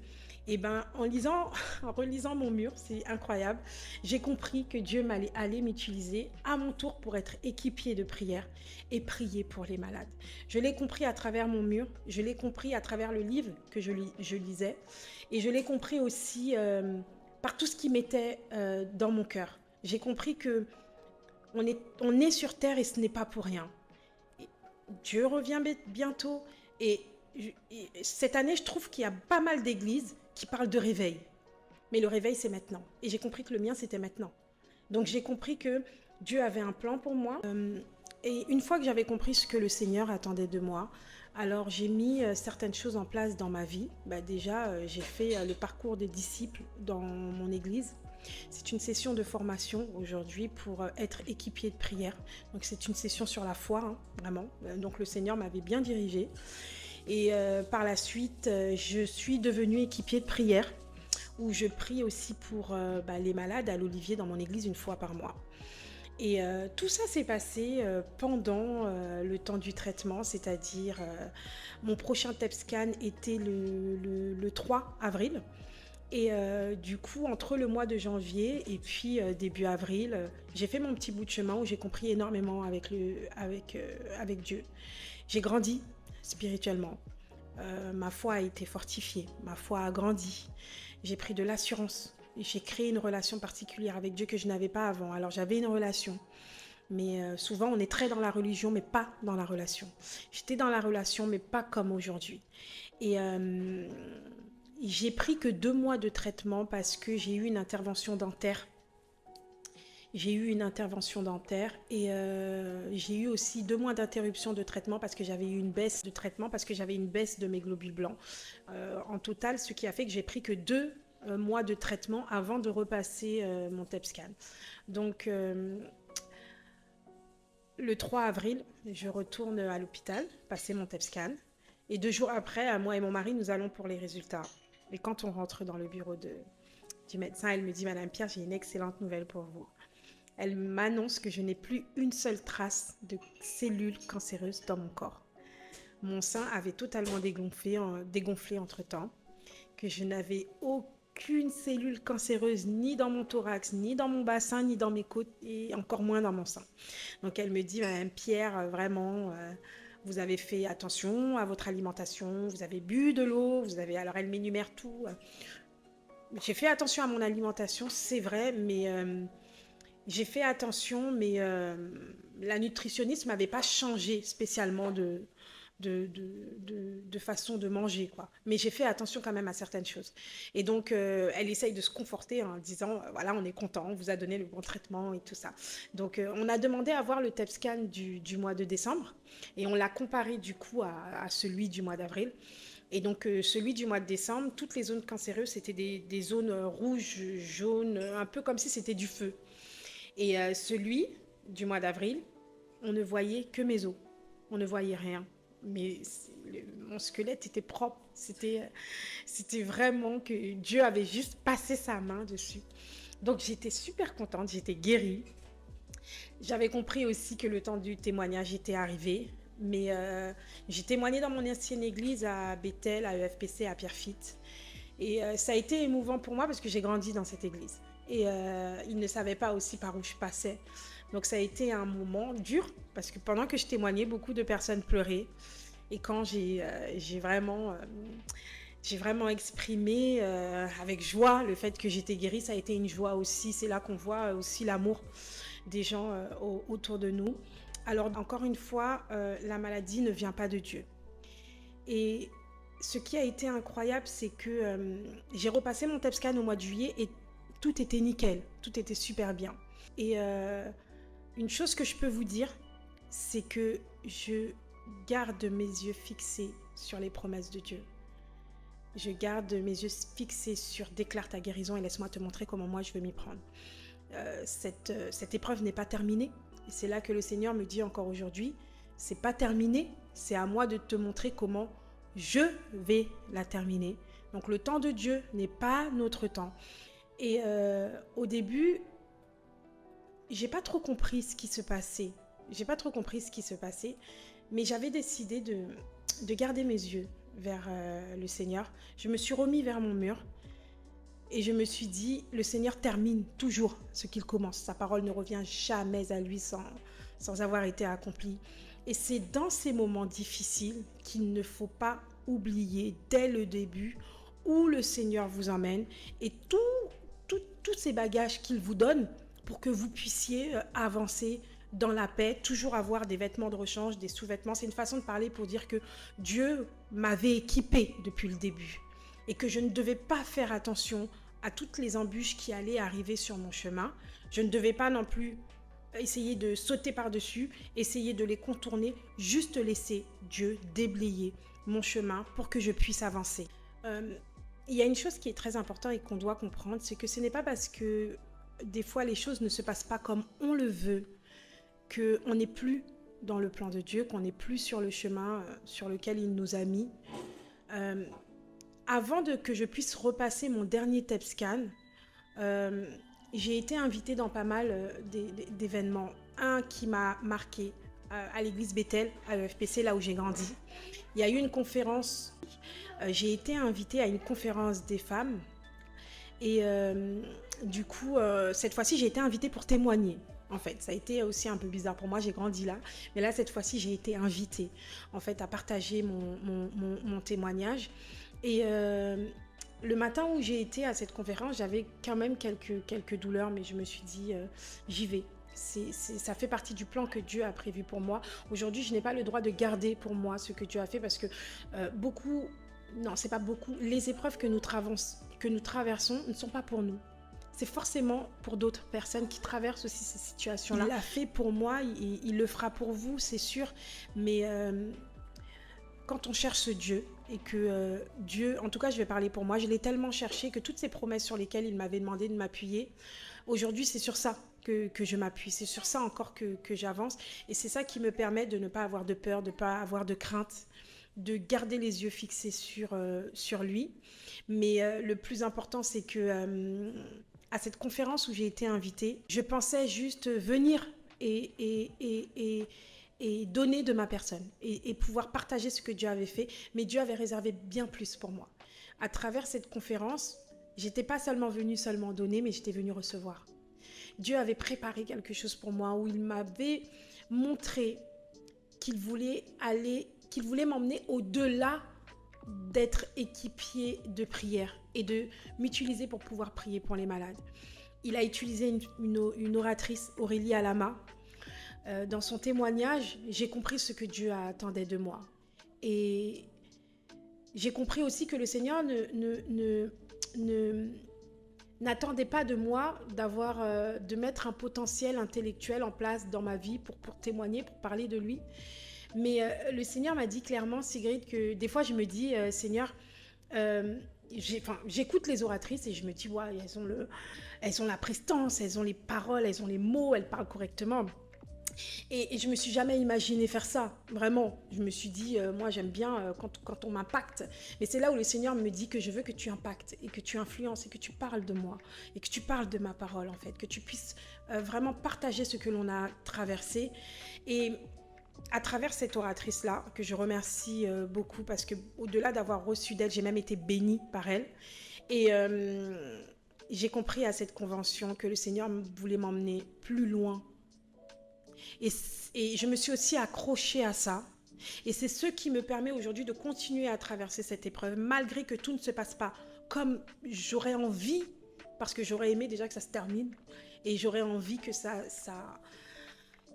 et ben, en relisant mon mur, c'est incroyable, j'ai compris que Dieu allait m'utiliser à mon tour pour être équipier de prière et prier pour les malades. Je l'ai compris à travers mon mur, je l'ai compris à travers le livre que je lisais, et je l'ai compris aussi par tout ce qui m'était dans mon cœur. J'ai compris que on est sur terre et ce n'est pas pour rien. Et Dieu revient bientôt et cette année, je trouve qu'il y a pas mal d'églises qui parlent de réveil. Mais le réveil, c'est maintenant. Et j'ai compris que le mien, c'était maintenant. Donc j'ai compris que Dieu avait un plan pour moi. Et une fois que j'avais compris ce que le Seigneur attendait de moi, alors j'ai mis certaines choses en place dans ma vie. Déjà, j'ai fait le parcours des disciples dans mon église. C'est une session de formation aujourd'hui pour être équipier de prière. Donc c'est une session sur la foi, hein, vraiment. Donc le Seigneur m'avait bien dirigée. Et par la suite, je suis devenue équipier de prière où je prie aussi pour les malades à l'Olivier dans mon église une fois par mois. Et tout ça s'est passé pendant le temps du traitement, c'est-à-dire mon prochain TEP scan était le 3 avril. Et du coup, entre le mois de janvier et puis début avril, j'ai fait mon petit bout de chemin où j'ai compris énormément avec Dieu. J'ai grandi spirituellement. Ma foi a été fortifiée, ma foi a grandi. J'ai pris de l'assurance. J'ai créé une relation particulière avec Dieu que je n'avais pas avant. Alors j'avais une relation, mais souvent on est très dans la religion, mais pas dans la relation. J'étais dans la relation, mais pas comme aujourd'hui. Et j'ai pris que 2 mois de traitement parce que j'ai eu une intervention dentaire. J'ai eu une intervention dentaire et j'ai eu aussi 2 mois d'interruption de traitement parce que j'avais eu une baisse de traitement, parce que j'avais une baisse de mes globules blancs. En total, ce qui a fait que j'ai pris que 2 mois de traitement avant de repasser mon TEP scan. Donc, le 3 avril, je retourne à l'hôpital, passer mon TEP scan. Et 2 jours après, moi et mon mari, nous allons pour les résultats. Et quand on rentre dans le bureau du médecin, elle me dit « Madame Pierre, j'ai une excellente nouvelle pour vous. » Elle m'annonce que je n'ai plus une seule trace de cellules cancéreuses dans mon corps. Mon sein avait totalement dégonflé entre-temps, que je n'avais aucune cellule cancéreuse ni dans mon thorax, ni dans mon bassin, ni dans mes côtes, et encore moins dans mon sein. Donc elle me dit « Madame Pierre, vraiment, vous avez fait attention à votre alimentation, vous avez bu de l'eau, Alors elle m'énumère tout. J'ai fait attention à mon alimentation, c'est vrai, mais... J'ai fait attention, mais la nutritionniste ne m'avait pas changé spécialement de façon de manger, quoi. Mais j'ai fait attention quand même à certaines choses. Et donc, elle essaye de se conforter en disant, voilà, on est content, on vous a donné le bon traitement et tout ça. Donc, on a demandé à voir le TEP scan du mois de décembre et on l'a comparé du coup à celui du mois d'avril. Et donc, celui du mois de décembre, toutes les zones cancéreuses, c'était des zones rouges, jaunes, un peu comme si c'était du feu. Et celui du mois d'avril, on ne voyait que mes os. On ne voyait rien. Mais mon squelette était propre. C'était vraiment que Dieu avait juste passé sa main dessus. Donc j'étais super contente, j'étais guérie. J'avais compris aussi que le temps du témoignage était arrivé. Mais j'ai témoigné dans mon ancienne église à Bethel, à EFPC, à Pierrefitte. Et ça a été émouvant pour moi parce que j'ai grandi dans cette église. Et ils ne savaient pas aussi par où je passais. Donc ça a été un moment dur parce que pendant que je témoignais, beaucoup de personnes pleuraient. Et quand j'ai vraiment exprimé avec joie le fait que j'étais guérie, ça a été une joie aussi. C'est là qu'on voit aussi l'amour des gens autour de nous. Alors encore une fois, la maladie ne vient pas de Dieu. Et ce qui a été incroyable, c'est que j'ai repassé mon TEP scan au mois de juillet et tout était nickel, tout était super bien. Et une chose que je peux vous dire, c'est que je garde mes yeux fixés sur les promesses de Dieu. Je garde mes yeux fixés sur déclare ta guérison et laisse-moi te montrer comment moi je veux m'y prendre. Cette épreuve n'est pas terminée. Et c'est là que le Seigneur me dit encore aujourd'hui, c'est pas terminé, c'est à moi de te montrer comment je vais la terminer. Donc le temps de Dieu n'est pas notre temps. Et au début, j'ai pas trop compris ce qui se passait. Mais j'avais décidé de garder mes yeux vers le Seigneur. Je me suis remis vers mon mur et je me suis dit, le Seigneur termine toujours ce qu'il commence. Sa parole ne revient jamais à lui sans avoir été accomplie. Et c'est dans ces moments difficiles qu'il ne faut pas oublier dès le début où le Seigneur vous emmène et tous ces bagages qu'il vous donne pour que vous puissiez avancer dans la paix, toujours avoir des vêtements de rechange, des sous-vêtements. C'est une façon de parler pour dire que Dieu m'avait équipée depuis le début et que je ne devais pas faire attention à toutes les embûches qui allaient arriver sur mon chemin. Je ne devais pas non plus essayer de sauter par-dessus, essayer de les contourner, juste laisser Dieu déblayer mon chemin pour que je puisse avancer. Il y a une chose qui est très importante et qu'on doit comprendre, c'est que ce n'est pas parce que des fois les choses ne se passent pas comme on le veut qu'on n'est plus dans le plan de Dieu, qu'on n'est plus sur le chemin sur lequel il nous a mis. Avant que je puisse repasser mon dernier TEP scan, j'ai été invitée dans pas mal d'événements. Un qui m'a marqué à l'église Bethel, à l'EFPC, là où j'ai grandi. Il y a eu une conférence, j'ai été invitée à une conférence des femmes. Et du coup, cette fois-ci, j'ai été invitée pour témoigner. En fait, ça a été aussi un peu bizarre pour moi, j'ai grandi là. Mais là, cette fois-ci, j'ai été invitée en fait, à partager mon témoignage. Et le matin où j'ai été à cette conférence, j'avais quand même quelques douleurs, mais je me suis dit, j'y vais. Ça fait partie du plan que Dieu a prévu pour moi. Aujourd'hui, je n'ai pas le droit de garder pour moi ce que Dieu a fait parce que c'est pas beaucoup. Les épreuves que nous traversons ne sont pas pour nous. C'est forcément pour d'autres personnes qui traversent aussi ces situations-là. Il l'a fait pour moi, il le fera pour vous, c'est sûr. Mais quand on cherche Dieu et que Dieu, en tout cas je vais parler pour moi, je l'ai tellement cherché que toutes ces promesses sur lesquelles il m'avait demandé de m'appuyer, aujourd'hui c'est sur ça que je m'appuie, c'est sur ça encore que j'avance. Et c'est ça qui me permet de ne pas avoir de peur, de ne pas avoir de crainte, de garder les yeux fixés sur lui. Mais le plus important, c'est que à cette conférence où j'ai été invitée, je pensais juste venir et donner de ma personne et pouvoir partager ce que Dieu avait fait. Mais Dieu avait réservé bien plus pour moi. À travers cette conférence, j'étais pas seulement venue donner, mais j'étais venue recevoir. Dieu avait préparé quelque chose pour moi où il m'avait montré qu'il voulait m'emmener au-delà d'être équipier de prière et de m'utiliser pour pouvoir prier pour les malades. Il a utilisé une oratrice, Aurélie Alama. Dans son témoignage, j'ai compris ce que Dieu attendait de moi. Et j'ai compris aussi que le Seigneur ne- n'attendait pas de moi de mettre un potentiel intellectuel en place dans ma vie pour témoigner, pour parler de lui. Mais le Seigneur m'a dit clairement, Sigrid, que des fois je me dis, Seigneur, j'écoute les oratrices et je me dis, ouais, elles ont la prestance, elles ont les paroles, elles ont les mots, elles parlent correctement. Et je me suis jamais imaginé faire ça, vraiment. Je me suis dit, moi j'aime bien quand on m'impacte. Mais c'est là où le Seigneur me dit que je veux que tu impactes et que tu influences et que tu parles de moi et que tu parles de ma parole en fait, que tu puisses vraiment partager ce que l'on a traversé. Et à travers cette oratrice-là, que je remercie beaucoup parce que au-delà d'avoir reçu d'elle, j'ai même été bénie par elle. Et j'ai compris à cette convention que le Seigneur voulait m'emmener plus loin. Et, et je me suis aussi accrochée à ça. Et c'est ce qui me permet aujourd'hui de continuer à traverser cette épreuve, malgré que tout ne se passe pas comme j'aurais envie, parce que j'aurais aimé déjà que ça se termine. Et j'aurais envie que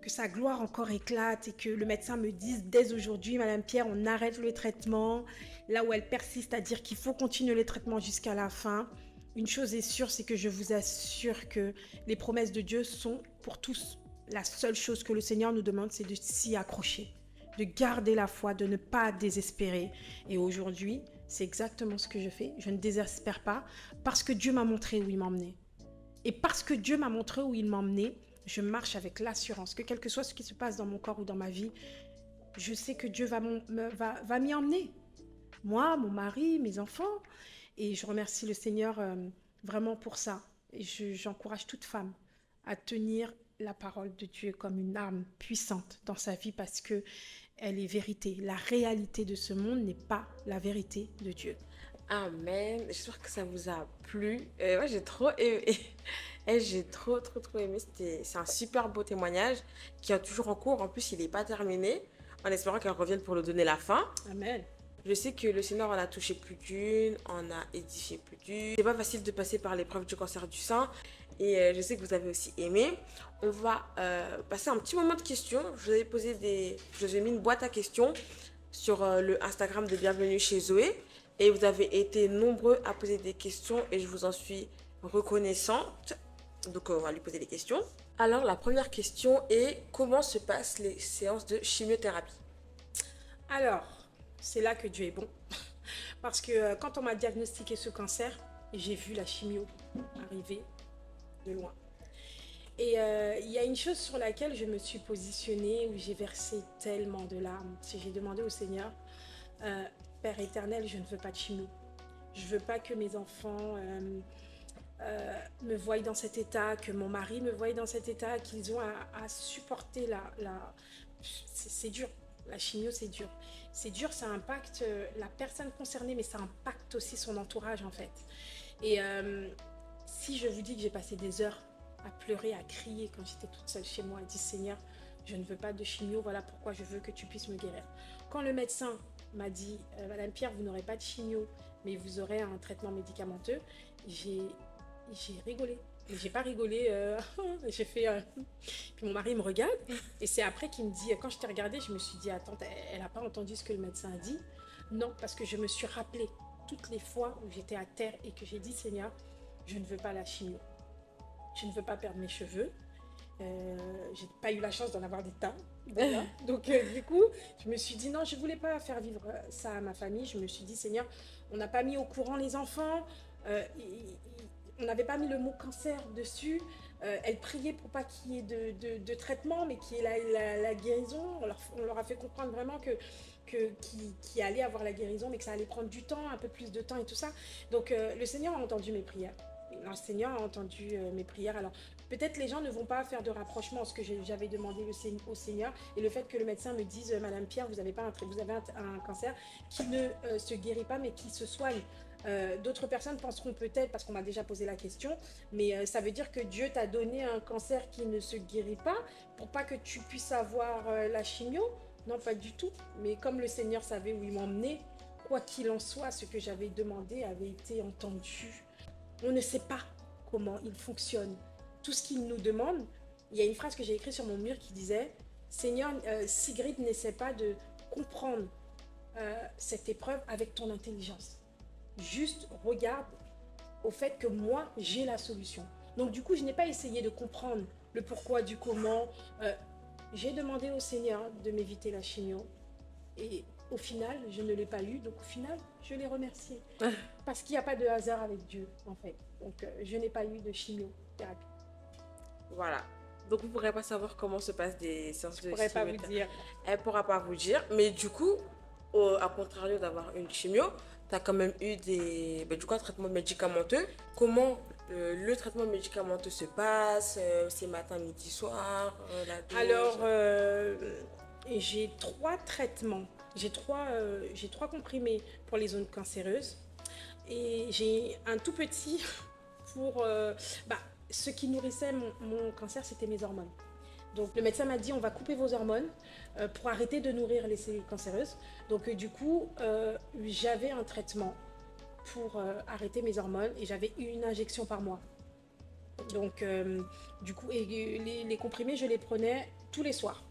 que sa gloire encore éclate et que le médecin me dise dès aujourd'hui, Madame Pierre, on arrête le traitement. Là où elle persiste à dire qu'il faut continuer le traitement jusqu'à la fin. Une chose est sûre, c'est que je vous assure que les promesses de Dieu sont pour tous. La seule chose que le Seigneur nous demande, c'est de s'y accrocher, de garder la foi, de ne pas désespérer. Et aujourd'hui, c'est exactement ce que je fais. Je ne désespère pas parce que Dieu m'a montré où il m'emmenait. Et parce que Dieu m'a montré où il m'emmenait, je marche avec l'assurance que quel que soit ce qui se passe dans mon corps ou dans ma vie, je sais que Dieu va m'y emmener. Moi, mon mari, mes enfants. Et je remercie le Seigneur vraiment pour ça. Et j'encourage toute femme à tenir la parole de Dieu comme une arme puissante dans sa vie parce que elle est vérité. La réalité de ce monde n'est pas la vérité de Dieu. Amen. J'espère que ça vous a plu. Moi, j'ai trop aimé. Et j'ai trop aimé. C'est un super beau témoignage qui est toujours en cours. En plus, il n'est pas terminé. En espérant qu'elle revienne pour nous donner la fin. Amen. Je sais que le Seigneur en a touché plus d'une, en a édifié plus d'une. C'est pas facile de passer par l'épreuve du cancer du sein. Et je sais que vous avez aussi aimé. On va passer un petit moment de questions. Je vous ai mis une boîte à questions sur le Instagram de Bienvenue chez Zoé. Et vous avez été nombreux à poser des questions et je vous en suis reconnaissante. Donc on va lui poser des questions. Alors la première question est comment se passent les séances de chimiothérapie? Alors, c'est là que Dieu est bon. Parce que quand on m'a diagnostiqué ce cancer, j'ai vu la chimio arriver de loin. Et il y a une chose sur laquelle je me suis positionnée, où j'ai versé tellement de larmes. J'ai demandé au Seigneur, Père éternel, je ne veux pas de chimio. Je ne veux pas que mes enfants me voient dans cet état, que mon mari me voie dans cet état, qu'ils ont à supporter c'est dur. La chimio, c'est dur. C'est dur, ça impacte la personne concernée, mais ça impacte aussi son entourage, en fait. Et si je vous dis que j'ai passé des heures à pleurer, à crier quand j'étais toute seule chez moi, et dit Seigneur, je ne veux pas de chimio, voilà pourquoi je veux que tu puisses me guérir. Quand le médecin m'a dit, Madame Pierre, vous n'aurez pas de chimio, mais vous aurez un traitement médicamenteux, j'ai rigolé. Mais j'ai pas rigolé, j'ai fait... Puis mon mari me regarde, et c'est après qu'il me dit, quand je t'ai regardé, je me suis dit, attends, elle n'a pas entendu ce que le médecin a dit. Non, parce que je me suis rappelé toutes les fois où j'étais à terre et que j'ai dit, Seigneur, je ne veux pas la chimio. Je ne veux pas perdre mes cheveux. J'ai pas eu la chance d'en avoir des tas. Voilà. Donc du coup, je me suis dit non, je voulais pas faire vivre ça à ma famille. Je me suis dit Seigneur, on n'a pas mis au courant les enfants. On n'avait pas mis le mot cancer dessus. Elle priait pour pas qu'il y ait de traitement, mais qu'il y ait la guérison. On leur a fait comprendre vraiment qu'il allait avoir la guérison, mais que ça allait prendre du temps, un peu plus de temps et tout ça. Donc le Seigneur a entendu mes prières. Le Seigneur a entendu mes prières. Alors, peut-être les gens ne vont pas faire de rapprochement à ce que j'avais demandé au Seigneur. Et le fait que le médecin me dise, Madame Pierre, vous avez un cancer qui ne se guérit pas, mais qui se soigne. D'autres personnes penseront peut-être, parce qu'on m'a déjà posé la question, mais ça veut dire que Dieu t'a donné un cancer qui ne se guérit pas pour pas que tu puisses avoir la chimio. Non, pas du tout. Mais comme le Seigneur savait où il m'emmenait, quoi qu'il en soit, ce que j'avais demandé avait été entendu. On ne sait pas comment il fonctionne. Tout ce qu'il nous demande, il y a une phrase que j'ai écrite sur mon mur qui disait « Seigneur, Sigrid n'essaie pas de comprendre cette épreuve avec ton intelligence. Juste regarde au fait que moi, j'ai la solution. Donc du coup, je n'ai pas essayé de comprendre le pourquoi du comment. J'ai demandé au Seigneur de m'éviter la chimio. Et au final, je ne l'ai pas eu. Donc au final, je l'ai remercié. Parce qu'il n'y a pas de hasard avec Dieu, en fait. Donc je n'ai pas eu de chimiothérapie. Voilà. Donc vous ne pourrez pas savoir comment se passent des séances de Je ne pourrais pas vous chimiothérapie. dire. Elle ne pourra pas vous dire. Mais du coup, à contrario d'avoir une chimio, tu as quand même eu un traitement médicamenteux. Comment le traitement médicamenteux se passe? C'est matin, midi, soir, la dose? Alors, j'ai 3 traitements. J'ai trois comprimés pour les zones cancéreuses. Et j'ai un tout petit pour... ce qui nourrissait mon cancer, c'était mes hormones. Donc le médecin m'a dit on va couper vos hormones pour arrêter de nourrir les cellules cancéreuses. Donc du coup, j'avais un traitement pour arrêter mes hormones et j'avais une injection par mois. Donc du coup, et les comprimés, je les prenais tous les soirs,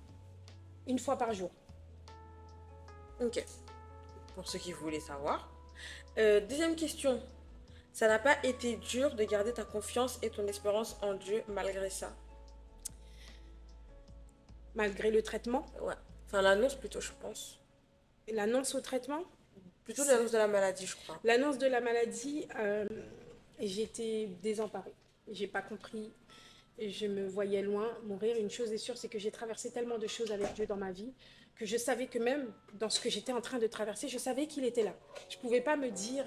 une fois par jour. Ok. Pour ceux qui voulaient savoir. Deuxième question. Ça n'a pas été dur de garder ta confiance et ton espérance en Dieu malgré ça? Malgré le traitement, Ouais. Enfin, l'annonce plutôt, je pense. l'annonce au traitement, Plutôt l'annonce de la maladie, je crois. l'annonce de la maladie, j'étais désemparée. J'ai pas compris. Je me voyais loin mourir. Une chose est sûre, c'est que j'ai traversé tellement de choses avec Dieu dans ma vie que je savais que même dans ce que j'étais en train de traverser, je savais qu'il était là. Je ne pouvais pas me dire,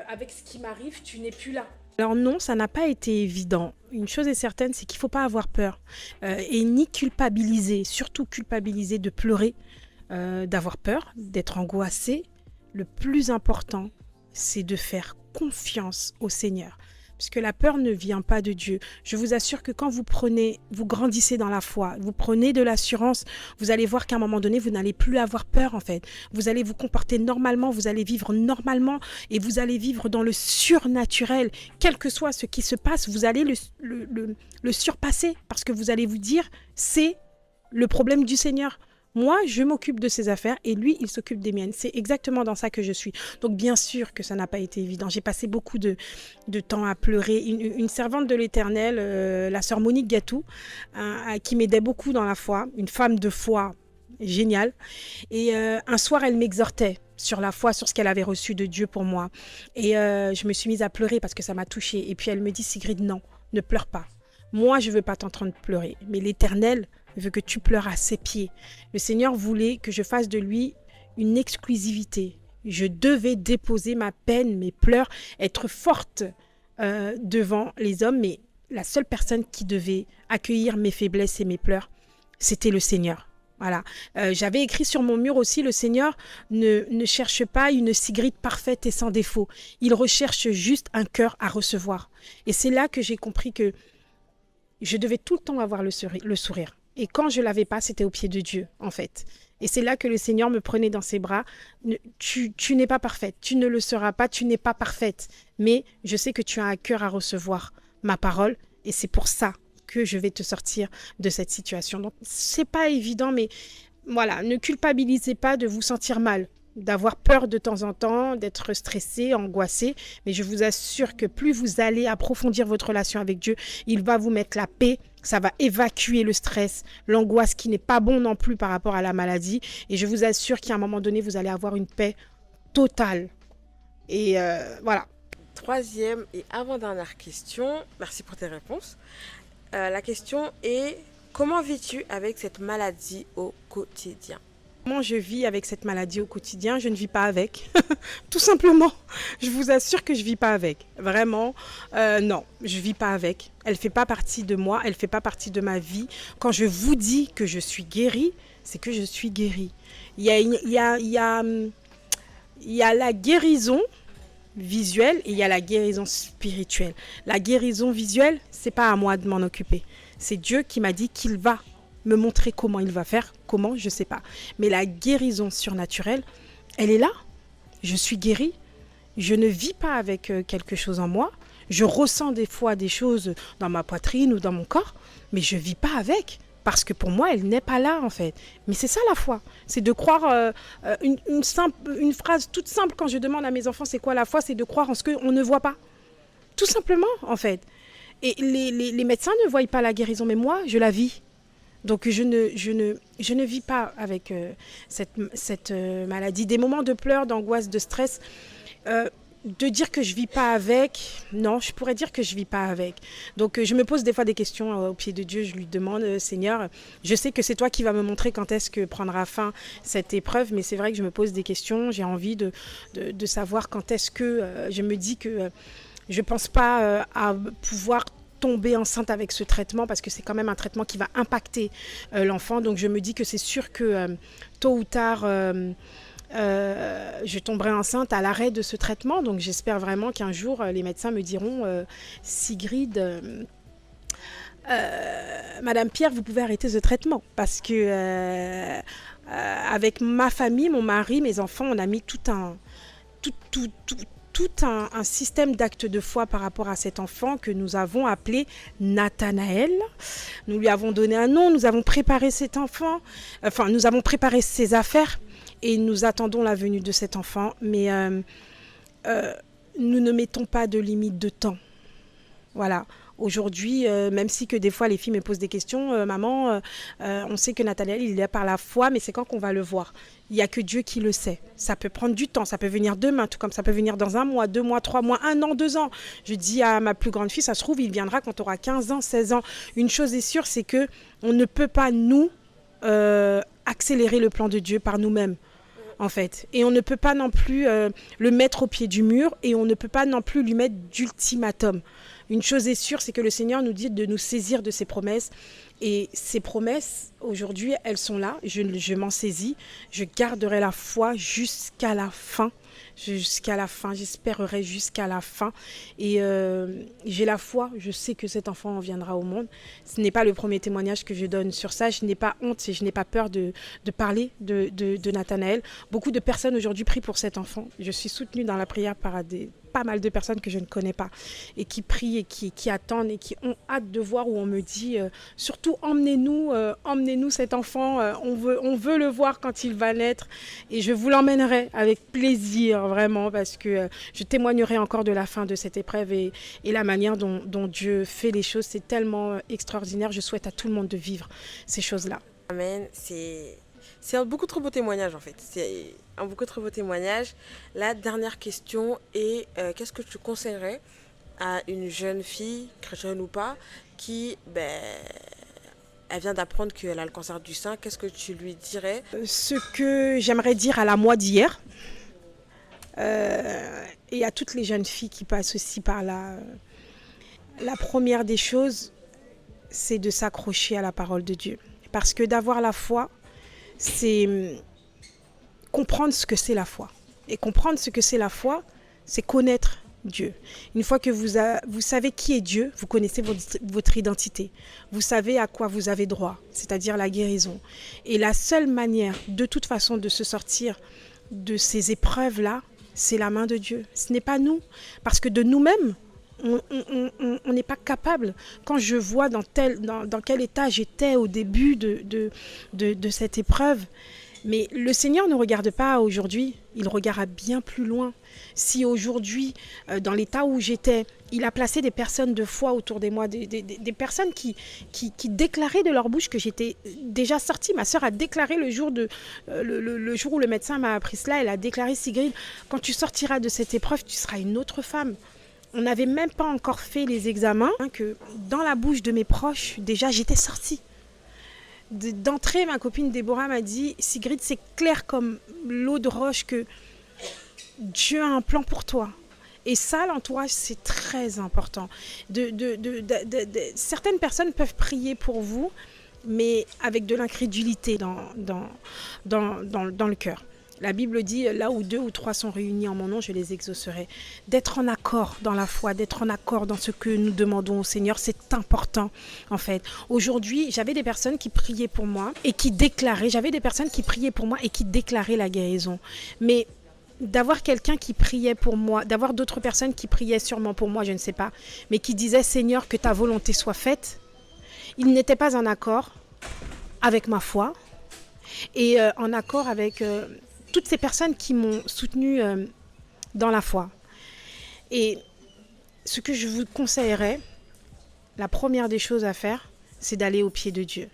avec ce qui m'arrive, tu n'es plus là. Alors non, ça n'a pas été évident. Une chose est certaine, c'est qu'il ne faut pas avoir peur et ni culpabiliser, surtout culpabiliser de pleurer, d'avoir peur, d'être angoissé. Le plus important, c'est de faire confiance au Seigneur. Parce que la peur ne vient pas de Dieu. Je vous assure que quand vous grandissez dans la foi, vous prenez de l'assurance, vous allez voir qu'à un moment donné, vous n'allez plus avoir peur en fait. Vous allez vous comporter normalement, vous allez vivre normalement et vous allez vivre dans le surnaturel. Quel que soit ce qui se passe, vous allez le surpasser parce que vous allez vous dire, c'est le problème du Seigneur. Moi, je m'occupe de ses affaires et lui, il s'occupe des miennes. C'est exactement dans ça que je suis. Donc, bien sûr que ça n'a pas été évident. J'ai passé beaucoup de temps à pleurer. Une servante de l'Éternel, la sœur Monique Gatou, qui m'aidait beaucoup dans la foi, une femme de foi géniale. Et un soir, elle m'exhortait sur la foi, sur ce qu'elle avait reçu de Dieu pour moi. Et je me suis mise à pleurer parce que ça m'a touchée. Et puis, elle me dit, Sigrid, non, ne pleure pas. Moi, je ne veux pas t'entendre pleurer. Mais l'Éternel veut que tu pleures à ses pieds. Le Seigneur voulait que je fasse de lui une exclusivité. Je devais déposer ma peine, mes pleurs, être forte devant les hommes, mais la seule personne qui devait accueillir mes faiblesses et mes pleurs, c'était le Seigneur. Voilà. J'avais écrit sur mon mur aussi, le Seigneur ne cherche pas une Sigrid parfaite et sans défaut. Il recherche juste un cœur à recevoir. Et c'est là que j'ai compris que je devais tout le temps avoir le sourire. Et quand je ne l'avais pas, c'était au pied de Dieu, en fait. Et c'est là que le Seigneur me prenait dans ses bras. Tu n'es pas parfaite, tu ne le seras pas, tu n'es pas parfaite. Mais je sais que tu as un cœur à recevoir ma parole. Et c'est pour ça que je vais te sortir de cette situation. Donc, ce n'est pas évident, mais voilà, ne culpabilisez pas de vous sentir mal, d'avoir peur de temps en temps, d'être stressé, angoissé. Mais je vous assure que plus vous allez approfondir votre relation avec Dieu, il va vous mettre la paix. Ça va évacuer le stress, l'angoisse qui n'est pas bon non plus par rapport à la maladie. Et je vous assure qu'à un moment donné, vous allez avoir une paix totale. Et voilà. Troisième et avant-dernière question. Merci pour tes réponses. La question est, comment vis-tu avec cette maladie au quotidien? Comment je vis avec cette maladie au quotidien? Je ne vis pas avec, tout simplement. Je vous assure que je ne vis pas avec. Vraiment, non, je ne vis pas avec. Elle ne fait pas partie de moi, elle ne fait pas partie de ma vie. Quand je vous dis que je suis guérie, c'est que je suis guérie. Il y a la guérison visuelle et il y a la guérison spirituelle. La guérison visuelle, ce n'est pas à moi de m'en occuper. C'est Dieu qui m'a dit qu'il va me montrer comment il va faire, comment, je ne sais pas. Mais la guérison surnaturelle, elle est là. Je suis guérie. Je ne vis pas avec quelque chose en moi. Je ressens des fois des choses dans ma poitrine ou dans mon corps, mais je ne vis pas avec. Parce que pour moi, elle n'est pas là, en fait. Mais c'est ça la foi. C'est de croire une phrase toute simple quand je demande à mes enfants c'est quoi la foi, c'est de croire en ce qu'on ne voit pas. Tout simplement, en fait. Et les médecins ne voient pas la guérison, mais moi, je la vis. Donc, je ne vis pas avec cette maladie. Des moments de pleurs, d'angoisse, de stress, de dire que je vis pas avec, non, je pourrais dire que je vis pas avec. Donc je me pose des fois des questions au pied de Dieu, je lui demande Seigneur, je sais que c'est toi qui vas me montrer quand est-ce que prendra fin cette épreuve, mais c'est vrai que je me pose des questions, j'ai envie de savoir quand est-ce que je me dis que je pense pas à pouvoir tomber enceinte avec ce traitement parce que c'est quand même un traitement qui va impacter l'enfant, donc je me dis que c'est sûr que tôt ou tard je tomberai enceinte à l'arrêt de ce traitement. Donc j'espère vraiment qu'un jour les médecins me diront Sigrid, Madame Pierre, vous pouvez arrêter ce traitement parce que avec ma famille, mon mari, mes enfants, on a mis tout un système d'actes de foi par rapport à cet enfant que nous avons appelé Nathanaël. Nous lui avons donné un nom, nous avons préparé cet enfant, enfin nous avons préparé ses affaires. Et nous attendons la venue de cet enfant, mais nous ne mettons pas de limite de temps. Voilà. Aujourd'hui, même si que des fois les filles me posent des questions, maman, on sait que Nathanaël, il est par la foi, mais c'est quand qu'on va le voir? Il n'y a que Dieu qui le sait. Ça peut prendre du temps, ça peut venir demain, tout comme ça peut venir dans 1 mois, 2 mois, 3 mois, 1 an, 2 ans. Je dis à ma plus grande fille, ça se trouve, il viendra quand tu auras 15 ans, 16 ans. Une chose est sûre, c'est que on ne peut pas, nous, accélérer le plan de Dieu par nous-mêmes. En fait. Et on ne peut pas non plus le mettre au pied du mur et on ne peut pas non plus lui mettre d'ultimatum. Une chose est sûre, c'est que le Seigneur nous dit de nous saisir de ses promesses. Et ces promesses, aujourd'hui, elles sont là. Je m'en saisis. Je garderai la foi jusqu'à la fin. J'espérerai jusqu'à la fin. Et j'ai la foi, je sais que cet enfant viendra au monde. Ce n'est pas le premier témoignage que je donne sur ça. Je n'ai pas honte et je n'ai pas peur de parler de Nathanaël. Beaucoup de personnes aujourd'hui prient pour cet enfant. Je suis soutenue dans la prière par pas mal de personnes que je ne connais pas et qui prient et qui attendent et qui ont hâte de voir où on me dit surtout emmenez-nous cet enfant, on veut le voir quand il va naître et je vous l'emmènerai avec plaisir vraiment parce que je témoignerai encore de la fin de cette épreuve et la manière dont Dieu fait les choses, c'est tellement extraordinaire. Je souhaite à tout le monde de vivre ces choses-là. Amen, c'est un beaucoup trop beau témoignage en fait. C'est un beaucoup trop beau témoignage. La dernière question est qu'est-ce que tu conseillerais à une jeune fille, chrétienne ou pas, qui elle vient d'apprendre qu'elle a le cancer du sein. Qu'est-ce que tu lui dirais? Ce que j'aimerais dire à la moi d'hier et à toutes les jeunes filles qui passent aussi par là, la première des choses, c'est de s'accrocher à la parole de Dieu. Parce que d'avoir la foi, c'est comprendre ce que c'est la foi. Et comprendre ce que c'est la foi, c'est connaître Dieu. Une fois que vous savez qui est Dieu, vous connaissez votre identité. Vous savez à quoi vous avez droit, c'est-à-dire la guérison. Et la seule manière, de toute façon, de se sortir de ces épreuves-là, c'est la main de Dieu. Ce n'est pas nous. Parce que de nous-mêmes, on n'est pas capable. Quand je vois dans quel état j'étais au début de cette épreuve, mais le Seigneur ne regarde pas aujourd'hui, il regarde à bien plus loin. Si aujourd'hui, dans l'état où j'étais, il a placé des personnes de foi autour de moi, des personnes qui déclaraient de leur bouche que j'étais déjà sortie. Ma sœur a déclaré le jour où le médecin m'a appris cela, elle a déclaré: Sigrid, quand tu sortiras de cette épreuve, tu seras une autre femme. On n'avait même pas encore fait les examens, que dans la bouche de mes proches, déjà, j'étais sortie. D'entrée, ma copine Déborah m'a dit: Sigrid, c'est clair comme l'eau de roche que Dieu a un plan pour toi. Et ça, l'entourage, c'est très important. Certaines personnes peuvent prier pour vous, mais avec de l'incrédulité dans le cœur. La Bible dit, là où 2 ou 3 sont réunis en mon nom, je les exaucerai. D'être en accord dans la foi, d'être en accord dans ce que nous demandons au Seigneur, c'est important en fait. Aujourd'hui, j'avais des personnes qui priaient pour moi et qui déclaraient, la guérison. Mais d'avoir quelqu'un qui priait pour moi, d'avoir d'autres personnes qui priaient sûrement pour moi, je ne sais pas, mais qui disaient: Seigneur, que ta volonté soit faite, ils n'étaient pas en accord avec ma foi et en accord avec toutes ces personnes qui m'ont soutenue dans la foi. Et ce que je vous conseillerais, la première des choses à faire, c'est d'aller au pied de Dieu.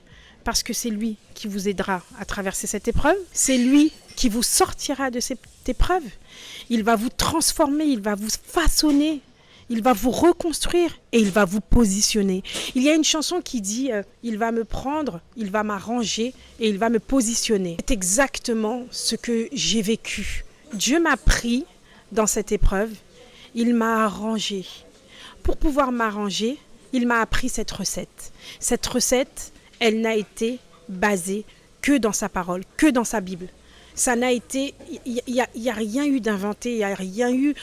Parce que c'est lui qui vous aidera à traverser cette épreuve. C'est lui qui vous sortira de cette épreuve. Il va vous transformer, il va vous façonner, il va vous reconstruire et il va vous positionner. Il y a une chanson qui dit « Il va me prendre, il va m'arranger et il va me positionner ». C'est exactement ce que j'ai vécu. Dieu m'a pris dans cette épreuve, il m'a arrangé. Pour pouvoir m'arranger, il m'a appris cette recette. Cette recette, elle n'a été basée que dans sa parole, que dans sa Bible. Ça n'a été, il y a rien eu d'inventé, il y a rien eu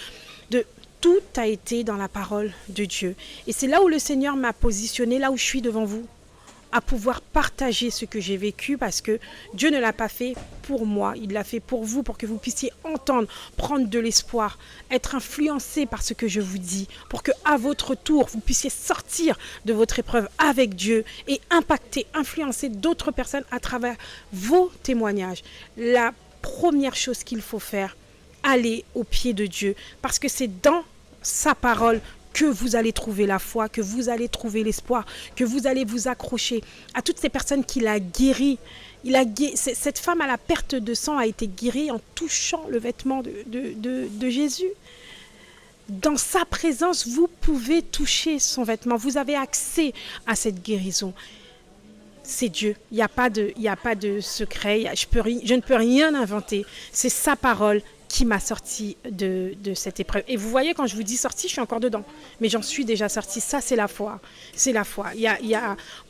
de, tout a été dans la parole de Dieu. Et c'est là où le Seigneur m'a positionné, là où je suis devant vous, à pouvoir partager ce que j'ai vécu, parce que Dieu ne l'a pas fait pour moi, il l'a fait pour vous, pour que vous puissiez entendre, prendre de l'espoir, être influencé par ce que je vous dis, pour que à votre tour, vous puissiez sortir de votre épreuve avec Dieu et impacter, influencer d'autres personnes à travers vos témoignages. La première chose qu'il faut faire, aller au pied de Dieu, parce que c'est dans sa parole que vous allez trouver la foi, que vous allez trouver l'espoir, que vous allez vous accrocher à toutes ces personnes qu'il a guéries. Cette femme à la perte de sang a été guérie en touchant le vêtement de Jésus. Dans sa présence, vous pouvez toucher son vêtement. Vous avez accès à cette guérison. C'est Dieu. Il n'y a pas de secret. Je ne peux rien inventer. C'est sa parole qui m'a sorti de cette épreuve. Et vous voyez, quand je vous dis sortie, je suis encore dedans. Mais j'en suis déjà sortie. Ça, c'est la foi. C'est la foi.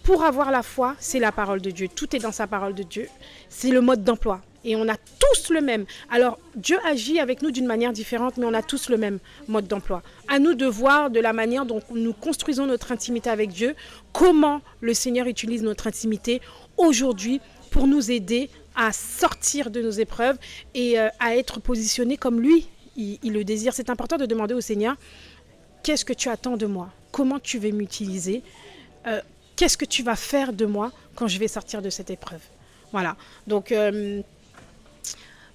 Pour avoir la foi, c'est la parole de Dieu. Tout est dans sa parole de Dieu. C'est le mode d'emploi. Et on a tous le même. Alors, Dieu agit avec nous d'une manière différente, mais on a tous le même mode d'emploi. À nous de voir de la manière dont nous construisons notre intimité avec Dieu, comment le Seigneur utilise notre intimité aujourd'hui pour nous aider à sortir de nos épreuves et à être positionnés comme lui, il le désire. C'est important de demander au Seigneur, qu'est-ce que tu attends de moi? Comment tu veux m'utiliser? Qu'est-ce que tu vas faire de moi quand je vais sortir de cette épreuve? Voilà, donc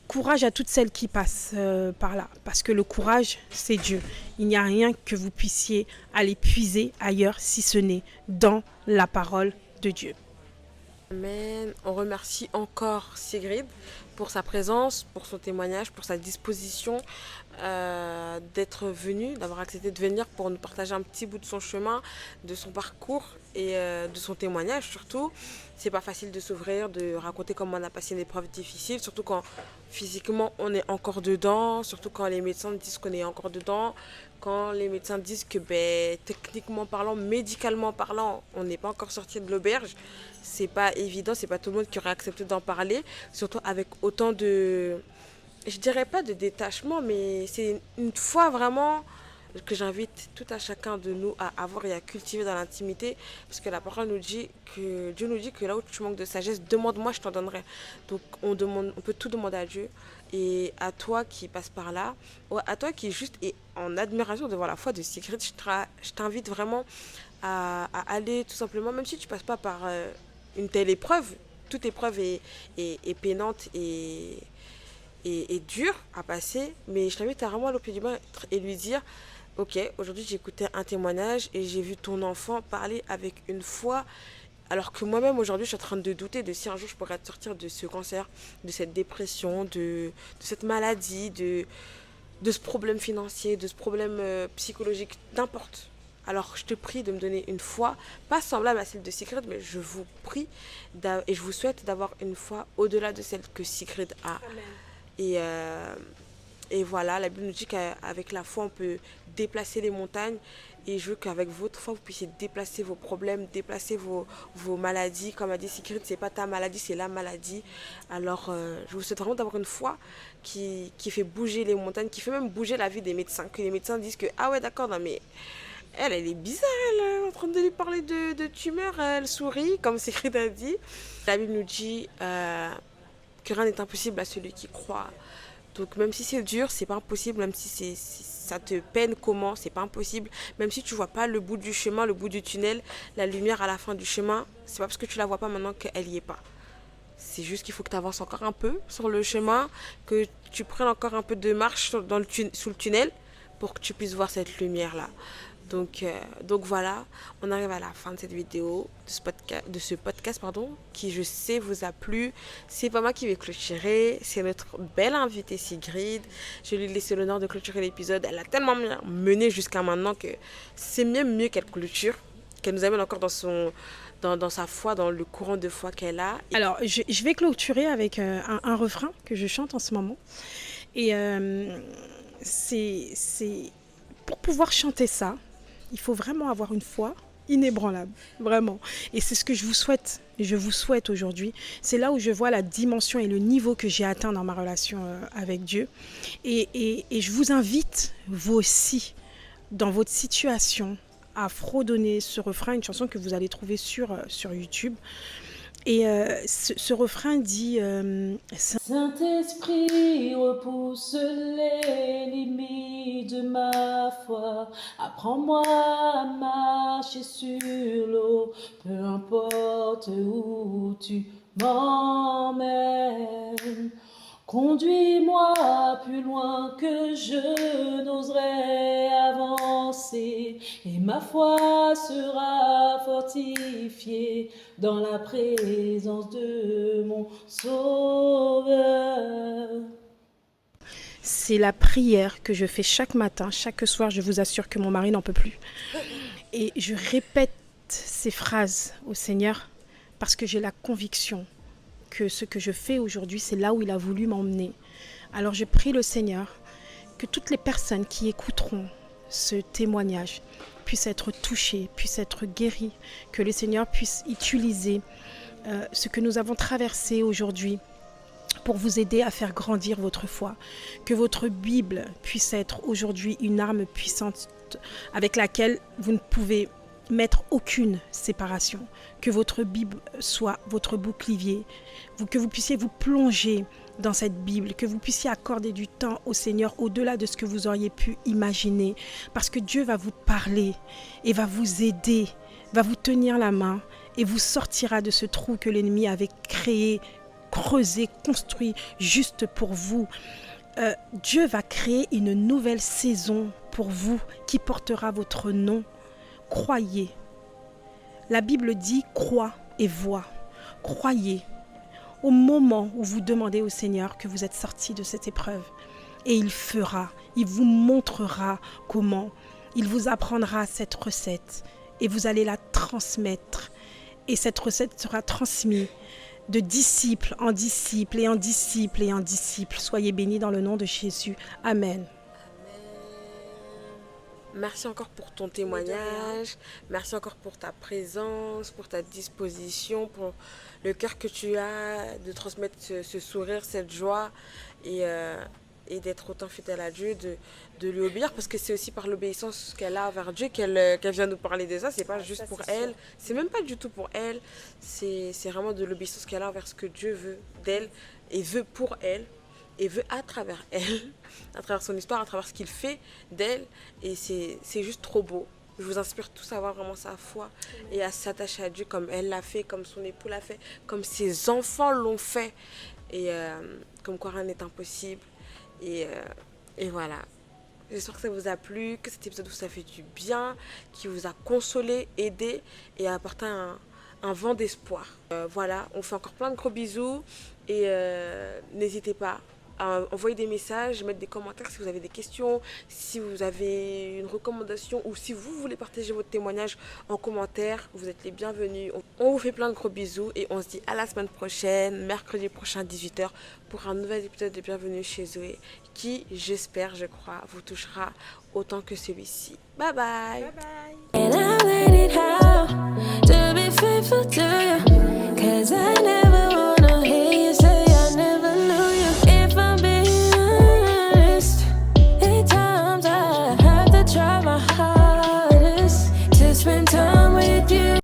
courage à toutes celles qui passent par là, parce que le courage, c'est Dieu. Il n'y a rien que vous puissiez aller puiser ailleurs si ce n'est dans la parole de Dieu. Amen. On remercie encore Sigrid pour sa présence, pour son témoignage, pour sa disposition d'être venue, d'avoir accepté de venir pour nous partager un petit bout de son chemin, de son parcours et de son témoignage surtout. C'est pas facile de s'ouvrir, de raconter comment on a passé une épreuve difficile, surtout quand physiquement on est encore dedans, surtout quand les médecins disent qu'on est encore dedans, quand les médecins disent que techniquement parlant, médicalement parlant, on n'est pas encore sorti de l'auberge. C'est pas évident, c'est pas tout le monde qui aurait accepté d'en parler, surtout avec autant de, je dirais pas de détachement, mais c'est une foi vraiment que j'invite tout à chacun de nous à avoir et à cultiver dans l'intimité, parce que la parole nous dit que Dieu nous dit que là où tu manques de sagesse, demande-moi, je t'en donnerai. Donc on peut tout demander à Dieu. Et à toi qui passe par là, à toi qui juste est en admiration devant la foi de Sigrid, je t'invite vraiment à aller tout simplement, même si tu passes pas par une telle épreuve, toute épreuve est peinante et dure à passer, mais je t'invite à vraiment aller au pied du maître et lui dire, ok, aujourd'hui j'ai écouté un témoignage et j'ai vu ton enfant parler avec une foi, alors que moi-même aujourd'hui je suis en train de douter de si un jour je pourrais sortir de ce cancer, de cette dépression, de cette maladie, de ce problème financier, de ce problème psychologique, n'importe. Alors je te prie de me donner une foi, pas semblable à celle de Sigrid, mais je vous prie et je vous souhaite d'avoir une foi au-delà de celle que Sigrid a. Amen. Et voilà, la Bible nous dit qu'avec la foi, on peut déplacer les montagnes. Et je veux qu'avec votre foi, vous puissiez déplacer vos problèmes, déplacer vos maladies. Comme a dit Sigrid, c'est pas ta maladie, c'est la maladie. Alors, je vous souhaite vraiment d'avoir une foi qui fait bouger les montagnes, qui fait même bouger la vie des médecins. Que les médecins disent que, ah ouais, d'accord, non mais elle est bizarre, elle est en train de lui parler de tumeur, elle sourit, comme Sigrid a dit. La Bible nous dit que rien n'est impossible à celui qui croit. Donc même si c'est dur, c'est pas impossible, même si ça te peine comment, c'est pas impossible. Même si tu vois pas le bout du chemin, le bout du tunnel, la lumière à la fin du chemin, c'est pas parce que tu la vois pas maintenant qu'elle y est pas. C'est juste qu'il faut que tu avances encore un peu sur le chemin, que tu prennes encore un peu de marche sous le tunnel pour que tu puisses voir cette lumière-là. Donc voilà, on arrive à la fin de cette vidéo, de ce podcast, qui je sais vous a plu. C'est pas moi qui vais clôturer, c'est notre belle invitée Sigrid. Je lui ai laissé l'honneur de clôturer l'épisode. Elle a tellement bien mené jusqu'à maintenant que c'est même mieux qu'elle clôture, qu'elle nous amène encore dans sa foi, dans le courant de foi qu'elle a. Alors, je vais clôturer avec un refrain que je chante en ce moment. Et c'est pour pouvoir chanter ça, il faut vraiment avoir une foi inébranlable, vraiment. Et c'est ce que je vous souhaite aujourd'hui. C'est là où je vois la dimension et le niveau que j'ai atteint dans ma relation avec Dieu. Et je vous invite, vous aussi, dans votre situation, à fredonner ce refrain, une chanson que vous allez trouver sur YouTube. Et ce refrain dit Saint-Esprit, repousse les limites de ma foi. Apprends-moi à marcher sur l'eau, peu importe où tu m'emmènes. Conduis-moi plus loin que je n'oserais avancer, et ma foi sera fortifiée dans la présence de mon Sauveur. C'est la prière que je fais chaque matin, chaque soir. Je vous assure que mon mari n'en peut plus. Et je répète ces phrases au Seigneur parce que j'ai la conviction que ce que je fais aujourd'hui, c'est là où il a voulu m'emmener. Alors je prie le Seigneur que toutes les personnes qui écouteront ce témoignage puissent être touchées, puissent être guéries, que le Seigneur puisse utiliser ce que nous avons traversé aujourd'hui pour vous aider à faire grandir votre foi. Que votre Bible puisse être aujourd'hui une arme puissante avec laquelle vous ne pouvez mettre aucune séparation, que votre Bible soit votre bouclier, que vous puissiez vous plonger dans cette Bible, que vous puissiez accorder du temps au Seigneur au-delà de ce que vous auriez pu imaginer, parce que Dieu va vous parler et va vous aider, va vous tenir la main et vous sortira de ce trou que l'ennemi avait créé, creusé, construit juste pour vous. Dieu va créer une nouvelle saison pour vous qui portera votre nom. Croyez. La Bible dit crois et vois. Croyez au moment où vous demandez au Seigneur que vous êtes sorti de cette épreuve. Et il fera, il vous montrera comment. Il vous apprendra cette recette et vous allez la transmettre. Et cette recette sera transmise de disciple en disciple et en disciple et en disciple. Soyez bénis dans le nom de Jésus. Amen. Merci encore pour ton témoignage, merci encore pour ta présence, pour ta disposition, pour le cœur que tu as de transmettre ce sourire, cette joie et d'être autant fidèle à Dieu, de lui obéir, parce que c'est aussi par l'obéissance qu'elle a vers Dieu qu'elle vient nous parler de ça. C'est pas juste pour elle, c'est même pas du tout pour elle, c'est vraiment de l'obéissance qu'elle a envers ce que Dieu veut d'elle et veut pour elle. Et veut à travers elle, à travers son histoire, à travers ce qu'il fait d'elle. Et c'est juste trop beau. Je vous inspire tous à avoir vraiment sa foi et à s'attacher à Dieu comme elle l'a fait, comme son époux l'a fait, comme ses enfants l'ont fait. Et comme quoi rien n'est impossible. Et voilà. J'espère que ça vous a plu, que cet épisode vous a fait du bien, qui vous a consolé, aidé et a apporté un vent d'espoir. Voilà, on fait encore plein de gros bisous. Et n'hésitez pas à envoyer des messages, mettre des commentaires si vous avez des questions, si vous avez une recommandation ou si vous voulez partager votre témoignage en commentaire. Vous êtes les bienvenus. On vous fait plein de gros bisous et on se dit à la semaine prochaine, mercredi prochain 18h pour un nouvel épisode de Bienvenue chez Zoé qui, j'espère, je crois, vous touchera autant que celui-ci. Bye bye. Bye bye.